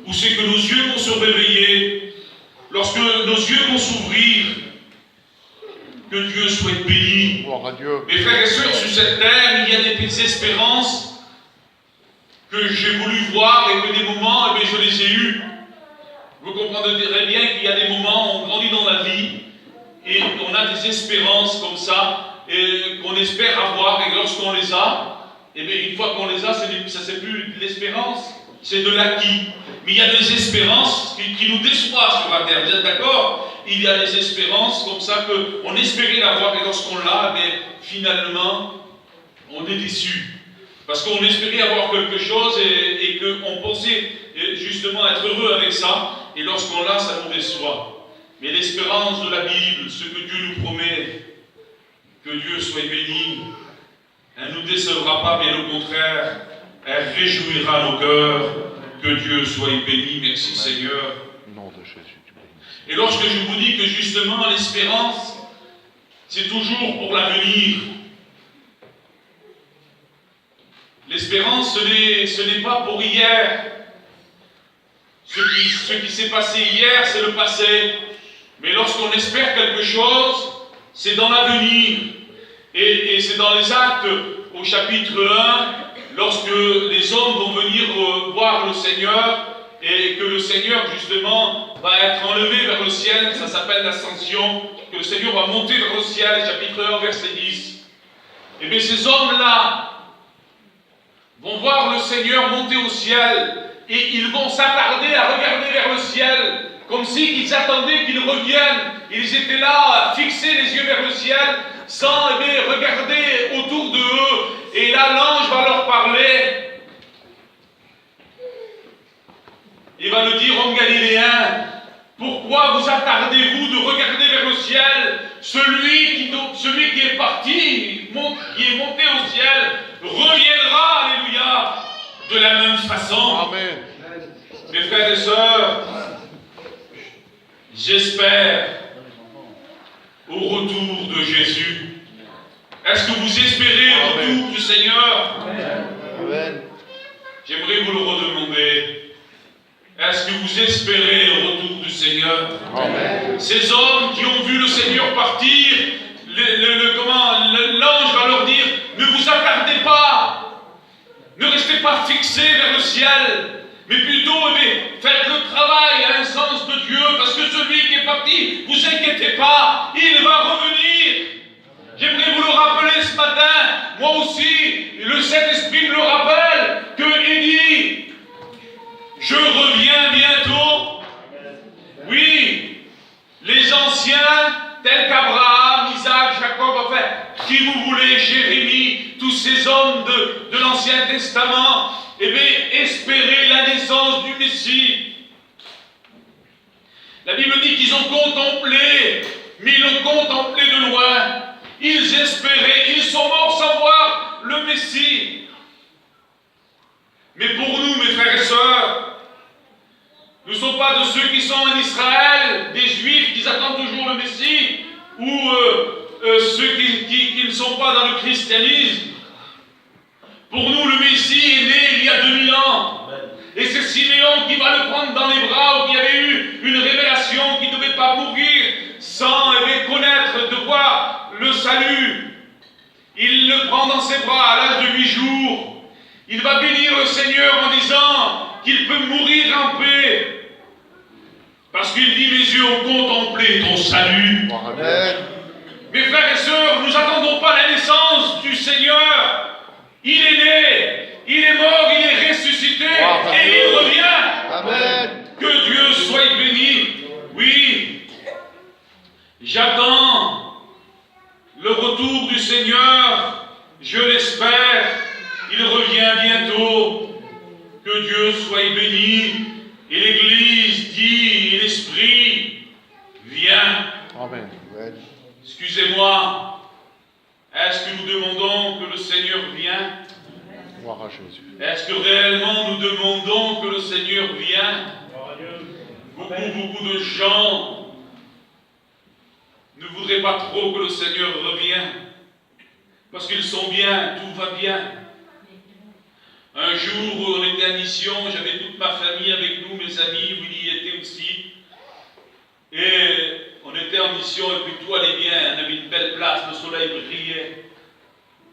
où c'est que nos yeux vont se réveiller, lorsque nos yeux vont s'ouvrir, que Dieu soit béni. Mes frères et sœurs, sur cette terre, il y a des espérances que j'ai voulu voir et que des moments, je les ai eus. Vous comprendrez bien qu'il y a des moments où on grandit dans la vie et on a des espérances comme ça et qu'on espère avoir, et lorsqu'on les a, et bien une fois qu'on les a, ça c'est plus de l'espérance, c'est de l'acquis. Mais il y a des espérances qui nous déçoivent sur la terre, vous êtes d'accord? Il y a des espérances comme ça qu'on espérait l'avoir, et lorsqu'on l'a, finalement, on est déçu. Parce qu'on espérait avoir quelque chose et qu'on pensait justement être heureux avec ça, et lorsqu'on l'a, ça nous déçoit. Mais l'espérance de la Bible, ce que Dieu nous promet, que Dieu soit béni, elle ne nous décevra pas, mais au contraire, elle réjouira nos cœurs, que Dieu soit béni. Merci Seigneur. Nom de Jésus. Et lorsque je vous dis que justement l'espérance, c'est toujours pour l'avenir. L'espérance, ce n'est pas pour hier. Ce qui s'est passé hier, c'est le passé. Mais lorsqu'on espère quelque chose, c'est dans l'avenir. Et c'est dans les Actes, au chapitre 1, lorsque les hommes vont venir voir le Seigneur, et que le Seigneur, justement, va être enlevé vers le ciel. Ça s'appelle l'ascension, que le Seigneur va monter vers le ciel, chapitre 1, verset 10. Et bien ces hommes-là vont voir le Seigneur monter au ciel, et ils vont s'attarder à regarder vers le ciel, comme s'ils attendaient qu'il revienne. Ils étaient là, à fixer les yeux vers le ciel, sans regarder autour d'eux. Et là, l'ange va leur parler. Il va le dire, hommes galiléens, pourquoi vous attardez-vous de regarder vers le ciel? Celui qui est parti, qui est monté au ciel, reviendra, alléluia, de la même façon. Amen. Mes frères et sœurs, j'espère au retour de Jésus. Est-ce que vous espérez au retour du Seigneur? Amen. J'aimerais vous le redemander. Est-ce que vous espérez au retour du Seigneur? Amen. Ces hommes qui ont vu le Seigneur partir, l'ange va leur dire, ne vous attardez pas, ne restez pas fixés vers le ciel, mais plutôt faites le travail à l'instance de Dieu, parce que celui qui est parti, vous inquiétez pas, il va revenir. J'aimerais vous le rappeler ce matin, moi aussi, le Saint-Esprit me le rappelle, qu'il dit, je reviens bientôt. Oui, les anciens, tels qu'Abraham, Isaac, Jacob, enfin, qui vous voulez, Jérémie, tous ces hommes de l'Ancien Testament, eh bien, espérer la naissance du Messie. La Bible dit qu'ils ont contemplé, mais ils l'ont contemplé de loin. Ils espéraient, ils sont morts sans voir le Messie. Mais pour nous, mes frères et sœurs, nous ne sommes pas de ceux qui sont en Israël, des Juifs qui attendent toujours le Messie, ou ceux qui ne sont pas dans le christianisme. Pour nous, le Messie est né il y a 2000 ans. Et c'est Siméon qui va le prendre dans les bras, ou qui avait eu une révélation, qui ne devait pas mourir sans connaître, de voir le salut. Il le prend dans ses bras à l'âge de 8 jours. Il va bénir le Seigneur en disant qu'il peut mourir en paix. Parce qu'il dit, mes yeux ont contemplé ton salut. Amen. Mes frères et sœurs, nous n'attendons pas la naissance du Seigneur. Il est né, il est mort, il est ressuscité, et il revient. Amen. Que Dieu soit béni. Oui, j'attends le retour du Seigneur, je l'espère. Il revient bientôt. Que Dieu soit béni. Et l'Église dit, et l'Esprit vient. Amen. Excusez-moi, est-ce que nous demandons que le Seigneur vienne? Gloire à Jésus. Est-ce que réellement nous demandons que le Seigneur vienne? Beaucoup de gens ne voudraient pas trop que le Seigneur revienne, parce qu'ils sont bien, tout va bien. Un jour où on était en mission, j'avais toute ma famille avec nous, mes amis, Willy était aussi. Et on était en mission et puis tout allait bien, on avait une belle place, le soleil brillait.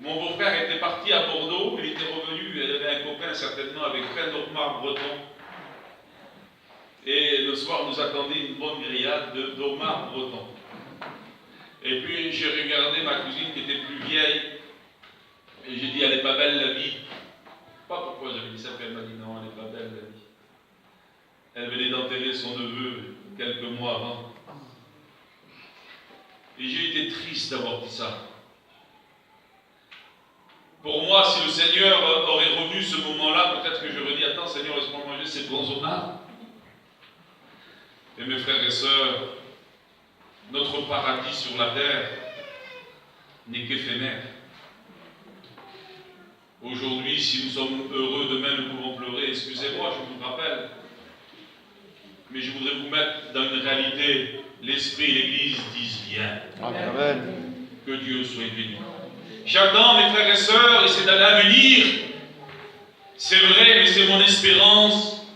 Mon beau-frère était parti à Bordeaux, il était revenu, il avait un copain certainement avec plein d'homards bretons. Et le soir nous attendait une bonne grillade d'homards bretons. Et puis j'ai regardé ma cousine qui était plus vieille, et j'ai dit, elle n'est pas belle la vie. Pas pourquoi j'avais dit ça, puis elle m'a dit non, elle n'est pas belle la vie. Elle venait d'enterrer son neveu quelques mois avant. Et j'ai été triste d'avoir dit ça. Pour moi, si le Seigneur aurait revu ce moment-là, peut-être que j'aurais dit, attends Seigneur, laisse-moi manger ces bons homards. Et mes frères et sœurs, notre paradis sur la terre n'est qu'éphémère. Aujourd'hui, si nous sommes heureux, demain nous pouvons pleurer. Excusez-moi, je vous rappelle. Mais je voudrais vous mettre dans une réalité. L'Esprit et l'Église disent bien. Amen. Que Dieu soit béni. J'attends, mes frères et sœurs, et c'est dans l'avenir. C'est vrai, mais c'est mon espérance.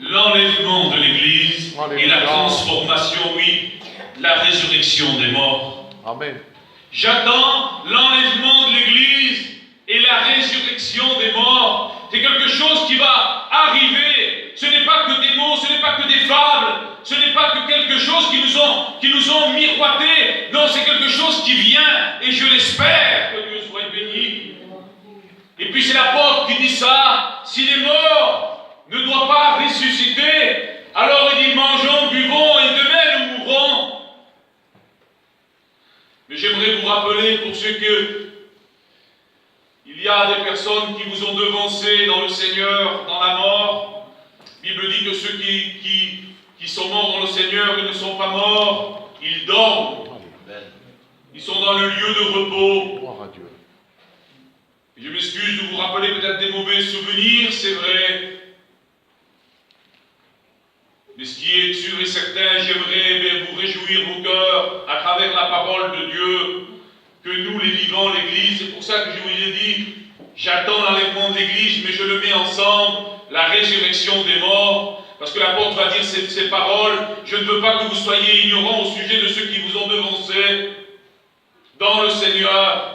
L'enlèvement de l'Église et la transformation, oui, la résurrection des morts. Amen. J'attends l'enlèvement de l'Église et la résurrection des morts. C'est quelque chose qui va arriver. Ce n'est pas que des pas que des fables, ce n'est pas que quelque chose qui nous ont miroité. Non, c'est quelque chose qui vient, et je l'espère, que Dieu soit béni. Et puis c'est l'apôtre qui dit ça, si les morts ne doivent pas ressusciter, alors il dit mangeons, buvons, et demain nous mourrons. Mais j'aimerais vous rappeler, pour ceux que il y a des personnes qui vous ont devancé dans le Seigneur, dans la mort. La Bible dit que ceux qui sont morts dans le Seigneur, ils ne sont pas morts, ils dorment. Ils sont dans le lieu de repos. Je m'excuse de vous rappeler peut-être des mauvais souvenirs, c'est vrai. Mais ce qui est sûr et certain, j'aimerais vous réjouir vos cœurs à travers la parole de Dieu, que nous, les vivants, l'Église, c'est pour ça que je vous ai dit, j'attends l'enlèvement de l'Église, mais je le mets ensemble, la résurrection des morts, parce que l'apôtre va dire ces paroles, je ne veux pas que vous soyez ignorants au sujet de ceux qui vous ont devancé dans le Seigneur.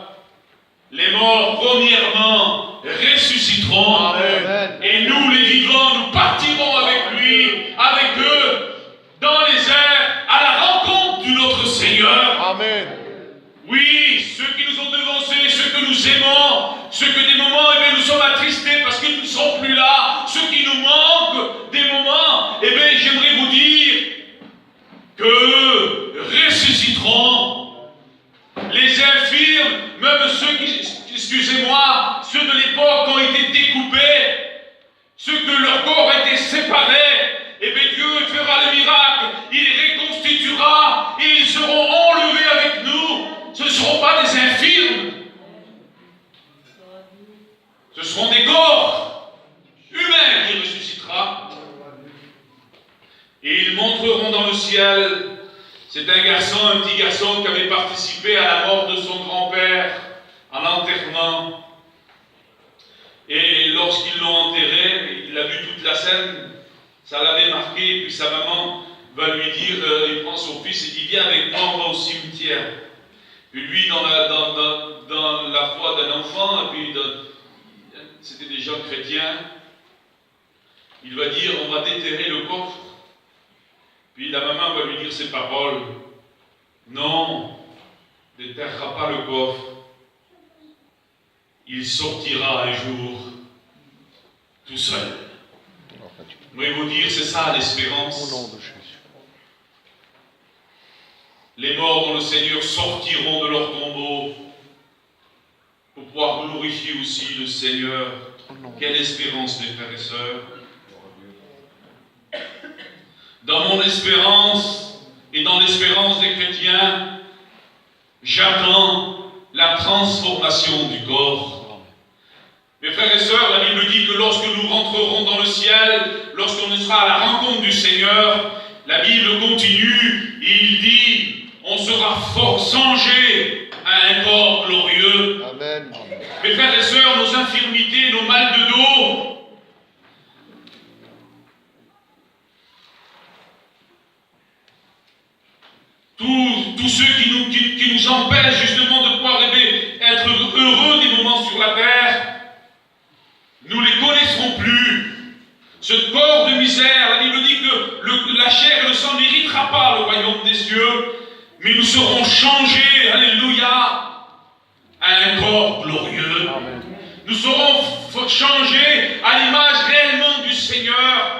Les morts, premièrement, ressusciteront. Amen. Et nous, les vivants, nous partirons avec lui, avec eux, dans les airs, à la rencontre de notre Seigneur. Amen. Oui, ceux qui nous ont devancés, ceux que nous aimons, ceux que des moments, eh bien, nous sommes attristés parce qu'ils ne sont plus là, ceux qui nous manquent des moments, eh bien, j'aimerais vous dire que ressusciteront. Les infirmes, même ceux qui, excusez-moi, ceux de l'époque ont été découpés, ceux que leur corps a été séparé, et bien Dieu fera le miracle, il les reconstituera, et ils seront enlevés avec nous. Ce ne seront pas des infirmes, ce seront des corps humains qui ressuscitera. Et ils montreront dans le ciel. C'est un petit garçon qui avait participé à la mort de son grand-père, à l'enterrement. Et lorsqu'ils l'ont enterré, il a vu toute la scène, ça l'avait marqué, puis sa maman va lui dire, il prend son fils et dit, viens avec moi, on va au cimetière. Puis lui, dans la foi d'un enfant, et puis c'était des gens chrétiens, il va dire, on va déterrer le coffre. Puis la maman va lui dire ces paroles. Non, ne déterrera pas le coffre. Il sortira un jour tout seul. Je vais vous dire, c'est ça l'espérance. Au nom de Jésus. Les morts dont le Seigneur sortiront de leur tombeau pour pouvoir glorifier aussi le Seigneur. Quelle espérance, mes frères et sœurs. Dans mon espérance et dans l'espérance des chrétiens, j'attends la transformation du corps. Mes frères et sœurs, la Bible dit que lorsque nous rentrerons dans le ciel, lorsqu'on sera à la rencontre du Seigneur, la Bible continue, il dit, on sera fort changé à un corps glorieux. Amen. Mes frères et sœurs, nos infirmités, nos mal de dos, tous ceux qui nous empêchent justement de pouvoir être heureux des moments sur la terre, nous ne les connaisserons plus. Ce corps de misère, la Bible dit que la chair et le sang n'héritera pas le royaume des cieux, mais nous serons changés, alléluia, à un corps glorieux. Amen. Nous serons changés à l'image réellement du Seigneur.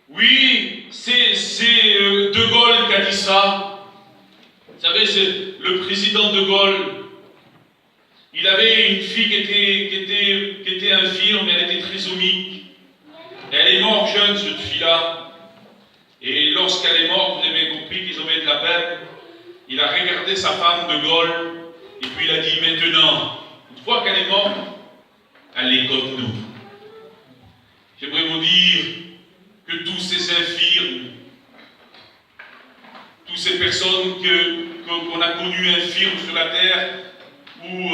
Oui, c'est De Gaulle qui a dit ça. Vous savez, c'est le président De Gaulle. Il avait une fille qui était infirme, elle était trisomique. Elle est morte jeune, cette fille-là. Et lorsqu'elle est morte, vous avez compris qu'ils avaient de la peine. Il a regardé sa femme De Gaulle, et puis il a dit, maintenant, une fois qu'elle est morte, elle est comme nous. J'aimerais vous dire que tous ces infirmes, toutes ces personnes qu'on a connues infirmes sur la terre, ou,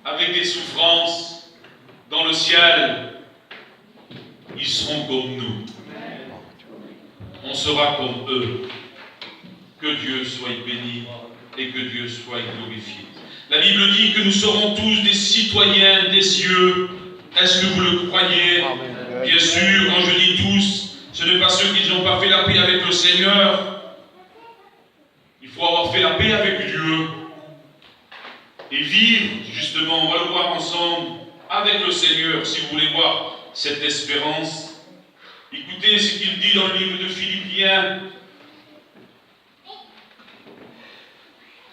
avec des souffrances dans le ciel, ils seront comme nous. On sera comme eux. Que Dieu soit béni et que Dieu soit glorifié. La Bible dit que nous serons tous des citoyens des cieux. Est-ce que vous le croyez? Amen. Bien sûr, quand je dis tous, ce n'est pas ceux qui n'ont pas fait la paix avec le Seigneur. Il faut avoir fait la paix avec Dieu. Et vivre, justement, on va le voir ensemble, avec le Seigneur, si vous voulez voir cette espérance. Écoutez ce qu'il dit dans le livre de Philippiens,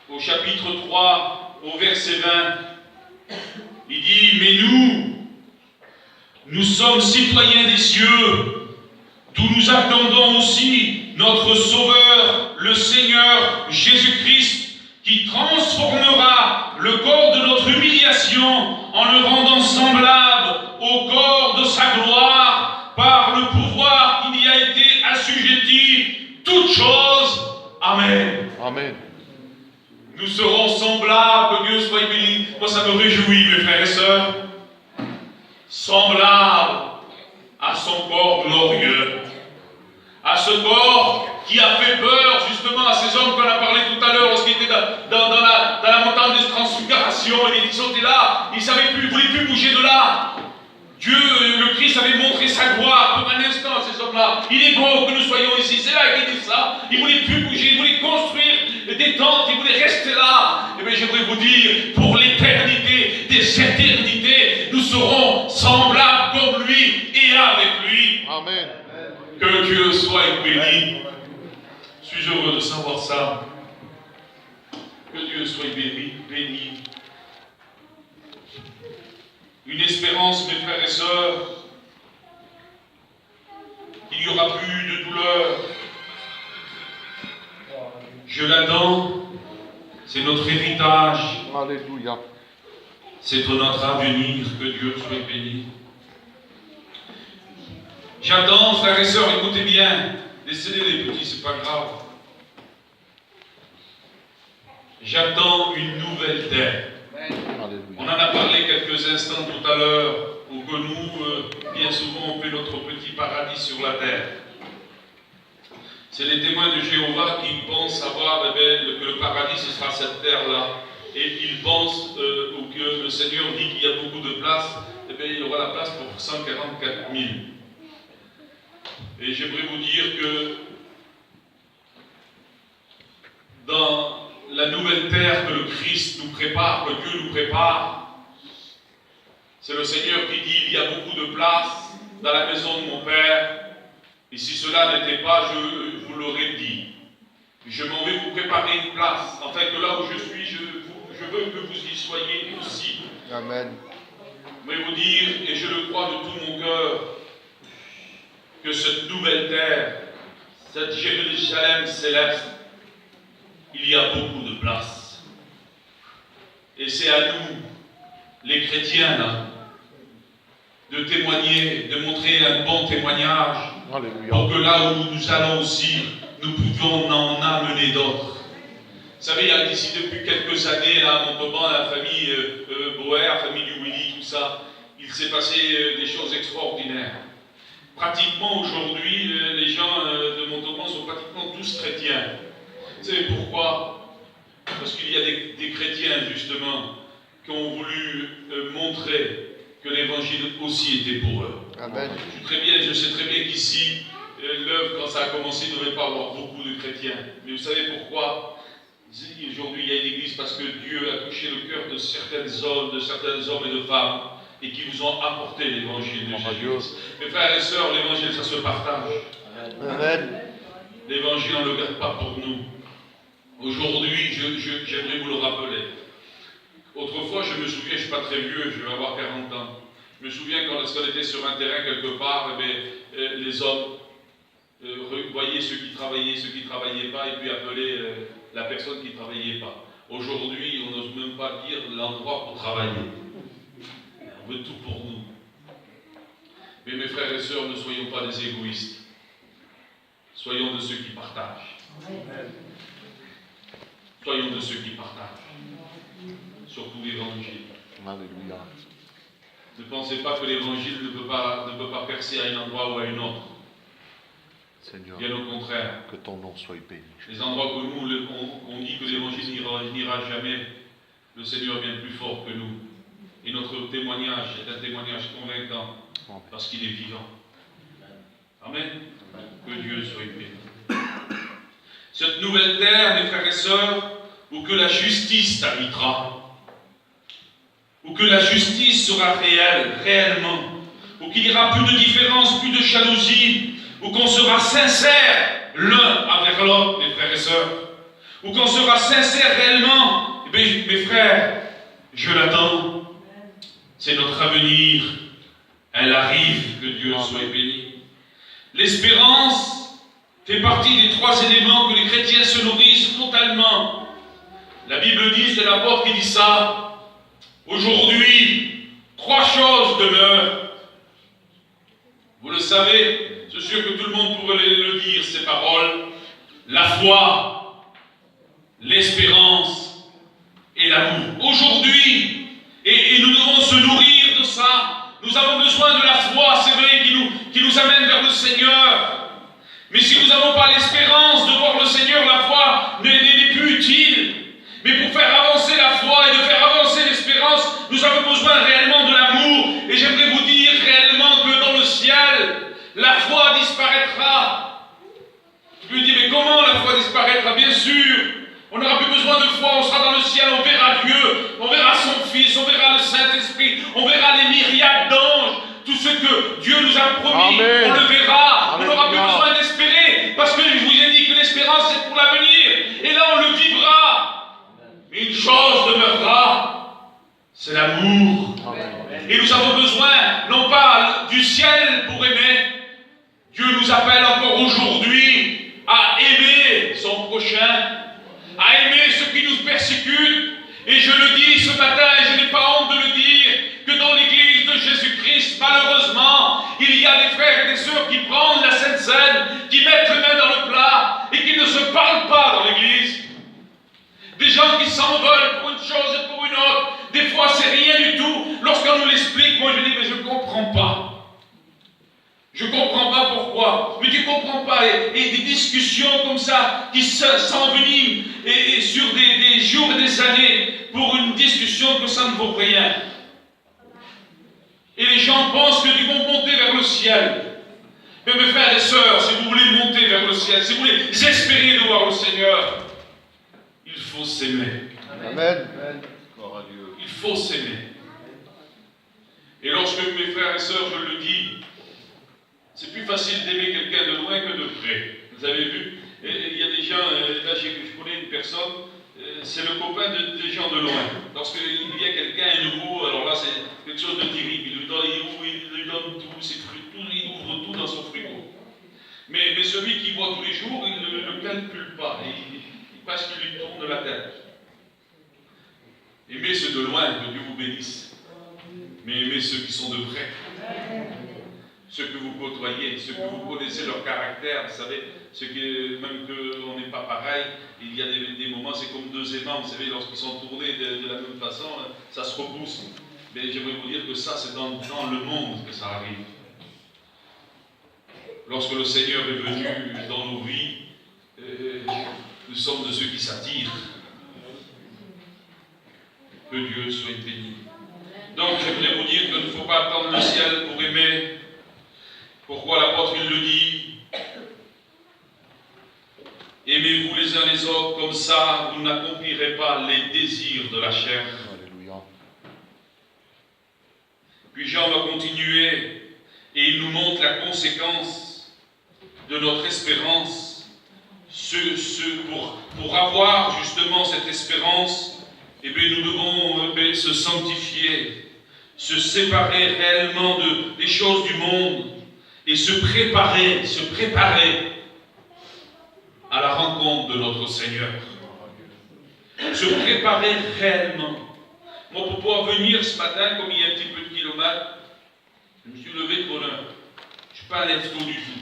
au chapitre 3, au verset 20. Il dit, mais nous sommes citoyens des cieux, d'où nous attendons aussi notre Sauveur, le Seigneur Jésus-Christ, qui transformera le corps de notre humiliation en le rendant semblable au corps de sa gloire, par le pouvoir qui y a été assujetti toutes choses. Amen. Amen. Nous serons semblables, que Dieu soit béni. Moi, ça me réjouit, mes frères et sœurs. Semblables à son corps glorieux. À ce corps qui a fait peur, justement, à ces hommes qu'on a parlé tout à l'heure, lorsqu'ils étaient dans la montagne de transfiguration. Ils étaient là, ils ne savaient plus, ils ne voulaient plus bouger de là. Dieu, le Christ avait montré sa gloire pour un instant à ces hommes-là. Il est bon que nous soyons ici. C'est là qu'il dit ça. Il ne voulait plus bouger, il voulait construire des tentes, il voulait rester là. Et bien j'aimerais vous dire, pour l'éternité des éternités, nous serons semblables comme lui et avec lui. Amen. Que Dieu soit béni. Suis-je heureux de savoir ça? Que Dieu soit béni. Une espérance, mes frères et sœurs, qu'il n'y aura plus de douleur. Je l'attends, c'est notre héritage. Alléluia. C'est notre avenir, que Dieu soit béni. J'attends, frères et sœurs, écoutez bien, laissez-les les petits, c'est pas grave. J'attends une nouvelle terre. On en a parlé quelques instants tout à l'heure, où que nous, bien souvent, on fait notre petit paradis sur la terre. C'est les témoins de Jéhovah qui pensent savoir que le paradis, ce sera cette terre-là. Et ils pensent que le Seigneur dit qu'il y a beaucoup de place, et bien il y aura la place pour 144 000. Et j'aimerais vous dire que dans la nouvelle terre que le Christ nous prépare, que Dieu nous prépare, c'est le Seigneur qui dit il y a beaucoup de place dans la maison de mon Père, et si cela n'était pas, je vous l'aurais dit. Je m'en vais vous préparer une place, afin que là où je suis, je veux que vous y soyez aussi. Amen. Je vais vous dire, et je le crois de tout mon cœur, que cette nouvelle terre, cette Jérusalem céleste, il y a beaucoup de place. Et c'est à nous, les chrétiens, là, de témoigner, de montrer un bon témoignage, pour que là où nous allons aussi, nous pouvons en amener d'autres. Vous savez, il y a ici depuis quelques années, là, à Montauban, la famille Boer, la famille du Willy, tout ça, il s'est passé des choses extraordinaires. Pratiquement aujourd'hui, les gens de Montauban sont pratiquement tous chrétiens. Vous savez pourquoi? Parce qu'il y a des chrétiens, justement, qui ont voulu montrer que l'évangile aussi était pour eux. Amen. Je sais très bien qu'ici, l'œuvre, quand ça a commencé, il ne devait pas avoir beaucoup de chrétiens. Mais vous savez pourquoi? Aujourd'hui, il y a une église parce que Dieu a touché le cœur de certains hommes et de femmes, et qui vous ont apporté l'évangile de Jésus. Mes frères et sœurs, l'évangile, ça se partage. Amen. L'évangile, on ne le garde pas pour nous. Aujourd'hui, j'aimerais vous le rappeler. Autrefois, je me souviens, je ne suis pas très vieux, je vais avoir 40 ans. Je me souviens quand lorsqu'on était sur un terrain quelque part, les hommes voyaient ceux qui travaillaient pas, et puis appelaient la personne qui ne travaillait pas. Aujourd'hui, on n'ose même pas dire l'endroit pour travailler. On veut tout pour nous. Mais mes frères et sœurs, ne soyons pas des égoïstes. Soyons de ceux qui partagent. Soyons de ceux qui partagent. Surtout l'évangile. Alléluia. Ne pensez pas que l'évangile ne peut pas percer à un endroit ou à un autre. Seigneur, bien au contraire. Que ton nom soit béni. Les endroits où on dit que l'évangile n'ira jamais, le Seigneur est bien plus fort que nous. Et notre témoignage est un témoignage convaincant, parce qu'il est vivant. Amen. Que Dieu soit béni. Cette nouvelle terre, mes frères et sœurs, où que la justice habitera, où que la justice sera réelle, réellement, où qu'il n'y aura plus de différence, plus de jalousie, où qu'on sera sincère l'un envers l'autre, mes frères et sœurs, où qu'on sera sincère réellement, eh bien, mes frères, je l'attends, c'est notre avenir, elle arrive, que Dieu soit béni. L'espérance fait partie des 3 éléments que les chrétiens se nourrissent totalement. La Bible dit, c'est l'apôtre qui dit ça, aujourd'hui, 3 choses demeurent. Vous le savez, c'est sûr que tout le monde pourrait le dire, ces paroles. La foi, l'espérance et l'amour. Aujourd'hui, et nous devons se nourrir de ça. Nous avons besoin de la foi, c'est vrai, qui nous amène vers le Seigneur. Mais si nous n'avons pas l'espérance de voir le Seigneur, la foi n'est plus utile. Mais pour faire avancer la foi et de faire avancer l'espérance, nous avons besoin réellement de l'amour. Et j'aimerais vous dire réellement que dans le ciel, la foi disparaîtra. Je lui dis, mais comment la foi disparaîtra? Bien sûr, on n'aura plus besoin de foi, on sera dans le ciel, on verra Dieu, on verra son Fils, on verra le Saint-Esprit, on verra les myriades d'anges, tout ce que Dieu nous a promis, Amen. On le verra, Amen. On n'aura plus besoin d'espérer, parce que je vous ai dit que l'espérance c'est pour l'avenir, et là on le vivra. Mais une chose demeurera, c'est l'amour. Et nous avons besoin, non pas du ciel pour aimer, Dieu nous appelle encore aujourd'hui à aimer son prochain, à aimer ceux qui nous persécutent. Et je le dis ce matin, et je n'ai pas honte de le dire, que dans l'église de Jésus-Christ, malheureusement, il y a des frères et des sœurs qui prennent la Sainte Seine, qui mettent les mains dans le plat, et qui ne se parlent pas dans l'église. Des gens qui s'en veulent pour une chose et pour une autre. Des fois, c'est rien du tout. Lorsqu'on nous l'explique, moi je dis, mais je ne comprends pas. Je ne comprends pas pourquoi. Mais tu ne comprends pas. Et des discussions comme ça qui s'enveniment et sur des jours et des années pour une discussion que ça ne vaut rien. Et les gens pensent qu'ils vont monter vers le ciel. Mais mes frères et sœurs, si vous voulez monter vers le ciel, si vous voulez espérer de voir le Seigneur, il faut s'aimer. Amen. Il faut s'aimer. Et lorsque mes frères et sœurs, je le dis, c'est plus facile d'aimer quelqu'un de loin que de près. Vous avez vu, il y a des gens, là je connais une personne, c'est le copain des gens de loin. Lorsqu'il y a quelqu'un, un nouveau, alors là c'est quelque chose de terrible. Il lui donne tout, ses fruits, tout, il ouvre tout dans son frigo. Mais celui qui voit tous les jours, il ne le calcule pas. Parce qu'il lui tourne la tête. Aimez ceux de loin, que Dieu vous bénisse. Mais aimez ceux qui sont de près. Ceux que vous côtoyez, ceux que vous connaissez leur caractère, vous savez, même qu'on n'est pas pareil, il y a des moments, c'est comme 2 aimants, vous savez, lorsqu'ils sont tournés de la même façon, ça se repousse. Mais j'aimerais vous dire que ça, c'est dans le monde que ça arrive. Lorsque le Seigneur est venu dans nos vies, nous sommes de ceux qui s'attirent. Que Dieu soit béni. Donc, j'aimerais vous dire qu'il ne faut pas attendre le ciel pour aimer. Pourquoi l'apôtre il le dit? Aimez-vous les uns les autres, comme ça vous n'accomplirez pas les désirs de la chair. Alléluia. Puis Jean va continuer et il nous montre la conséquence de notre espérance. Pour avoir justement cette espérance, eh bien, nous devons se sanctifier, se séparer réellement des choses du monde et se préparer à la rencontre de notre Seigneur. Se préparer réellement. Moi, pour pouvoir venir ce matin, comme il y a un petit peu de kilomètres, je me suis levé de bonne heure. Je ne suis pas un lève-tôt du tout.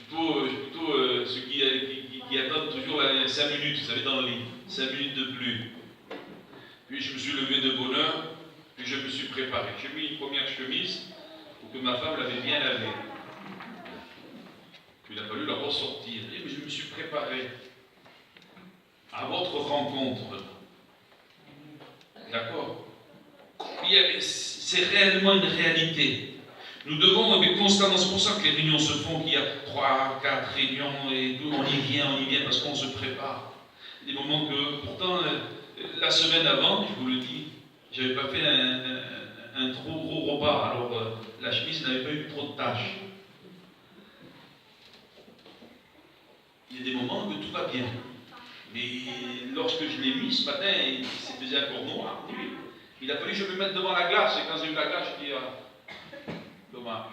Plutôt ceux qui attendent toujours 5 minutes, vous savez, dans le lit. 5 minutes de plus. Puis je me suis levé de bonne heure, puis je me suis préparé. J'ai mis une première chemise pour que ma femme l'avait bien lavée. Puis il a fallu la ressortir. Et je me suis préparé à votre rencontre. D'accord? C'est réellement une réalité. Nous devons être constamment, c'est pour ça que les réunions se font, qu'il y a 3, 4 réunions et tout, on y vient parce qu'on se prépare. Des moments que, pourtant, la semaine avant, je vous le dis, j'avais pas fait un trop gros repas, alors la chemise n'avait pas eu trop de tâches. Il y a des moments où tout va bien. Mais lorsque je l'ai mis ce matin, il s'est fait encore noir. Il a fallu que je me mette devant la glace, et quand j'ai eu la glace, je dis dommage.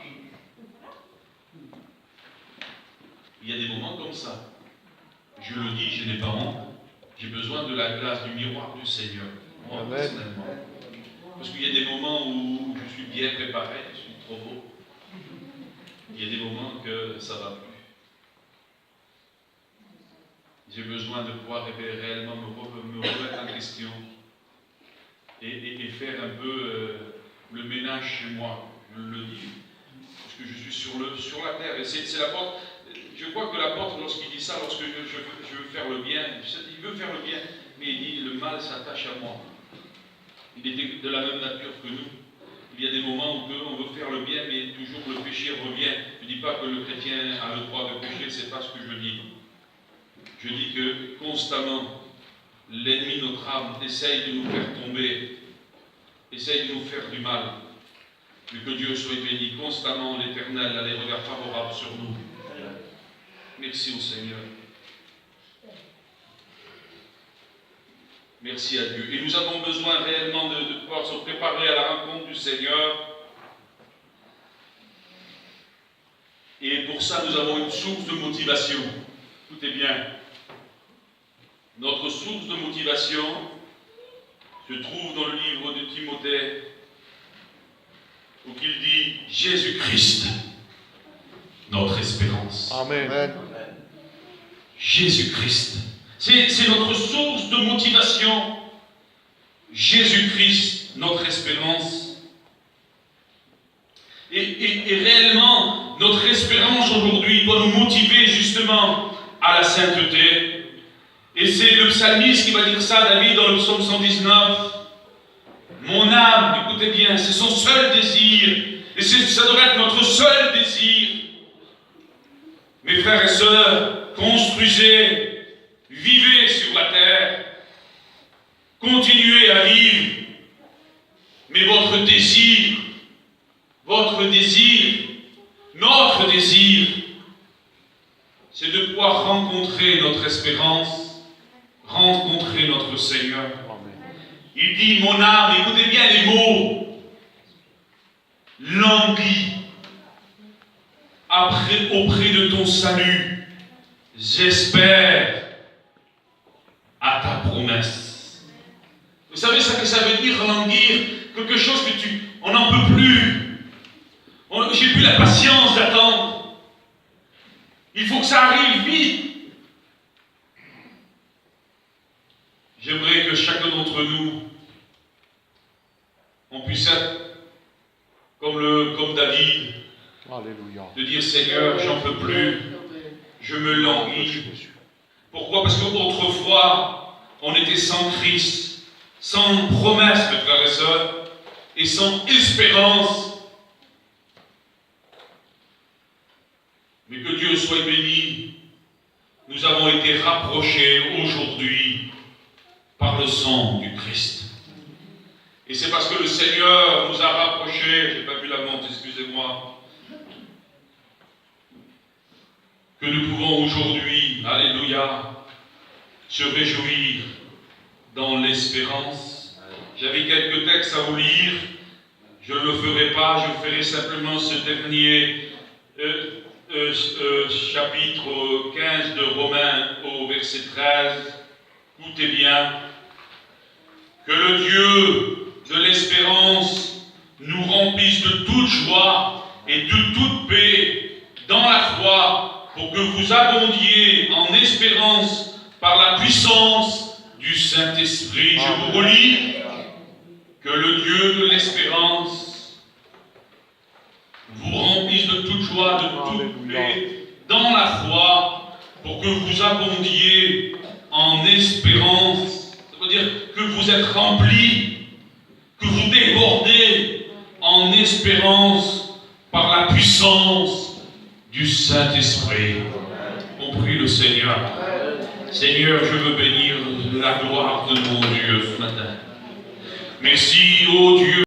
Il y a des moments comme ça. Je le dis, je n'ai pas honte. J'ai besoin de la glace, du miroir du Seigneur. Moi, personnellement. Parce qu'il y a des moments où je suis bien préparé, je suis trop beau. Il y a des moments que ça ne va plus. J'ai besoin de pouvoir réellement me remettre en question et faire un peu le ménage chez moi, je le dis, parce que je suis sur la terre. Et c'est l'apôtre, je crois que l'apôtre, lorsqu'il dit ça, lorsque je veux faire le bien, il veut faire le bien, mais il dit le mal s'attache à moi. Il était de la même nature que nous. Il y a des moments où on veut faire le bien, mais toujours le péché revient. Je ne dis pas que le chrétien a le droit de pécher, c'est pas ce que je dis. Je dis que constamment, l'ennemi de notre âme essaye de nous faire tomber, essaye de nous faire du mal. Mais que Dieu soit béni constamment, l'Éternel a les regards favorables sur nous. Merci au Seigneur. Merci à Dieu. Et nous avons besoin réellement de pouvoir se préparer à la rencontre du Seigneur. Et pour ça, nous avons une source de motivation. Écoutez bien. Notre source de motivation se trouve dans le livre de Timothée, où il dit Jésus-Christ, notre espérance. Amen. Jésus-Christ. C'est notre source de motivation. Jésus-Christ, notre espérance. Et réellement, notre espérance aujourd'hui doit nous motiver justement à la sainteté. Et c'est le psalmiste qui va dire ça, David, dans le psaume 119. Mon âme, écoutez bien, c'est son seul désir. Et ça devrait être notre seul désir. Mes frères et sœurs, construisez, vivez sur la terre. Continuez à vivre. Mais votre désir, notre désir, c'est de pouvoir rencontrer notre espérance, rencontrer notre Seigneur. Il dit, mon âme, écoutez bien les mots, languit auprès de ton salut, j'espère à ta promesse. Vous savez ce que ça veut dire, languir? Quelque chose que on n'en peut plus. J'ai plus la patience d'attendre. Il faut que ça arrive vite. J'aimerais que chacun d'entre nous, on puisse être comme David, Alléluia. de dire Seigneur, j'en peux plus, je me languis. Pourquoi? Parce qu'autrefois, on était sans Christ, sans promesse, mes frères et sœurs, et sans espérance. Mais que Dieu soit béni, nous avons été rapprochés aujourd'hui par le sang du Christ. Et c'est parce que le Seigneur nous a rapprochés, j'ai pas vu la montre, excusez-moi, que nous pouvons aujourd'hui, alléluia, se réjouir dans l'espérance. J'avais quelques textes à vous lire, je ne le ferai pas, je ferai simplement ce dernier chapitre 15 de Romains au verset 13. Écoutez bien, que le Dieu de l'espérance nous remplisse de toute joie et de toute paix dans la foi, pour que vous abondiez en espérance par la puissance du Saint-Esprit. Je vous relis, que le Dieu de l'espérance vous remplisse de toute joie, de toute paix dans la foi, pour que vous abondiez en espérance. Ça veut dire que vous êtes remplis, que vous débordez en espérance par la puissance du Saint-Esprit. On prie le Seigneur. Seigneur, je veux bénir la gloire de mon Dieu ce matin. Merci, ô Dieu.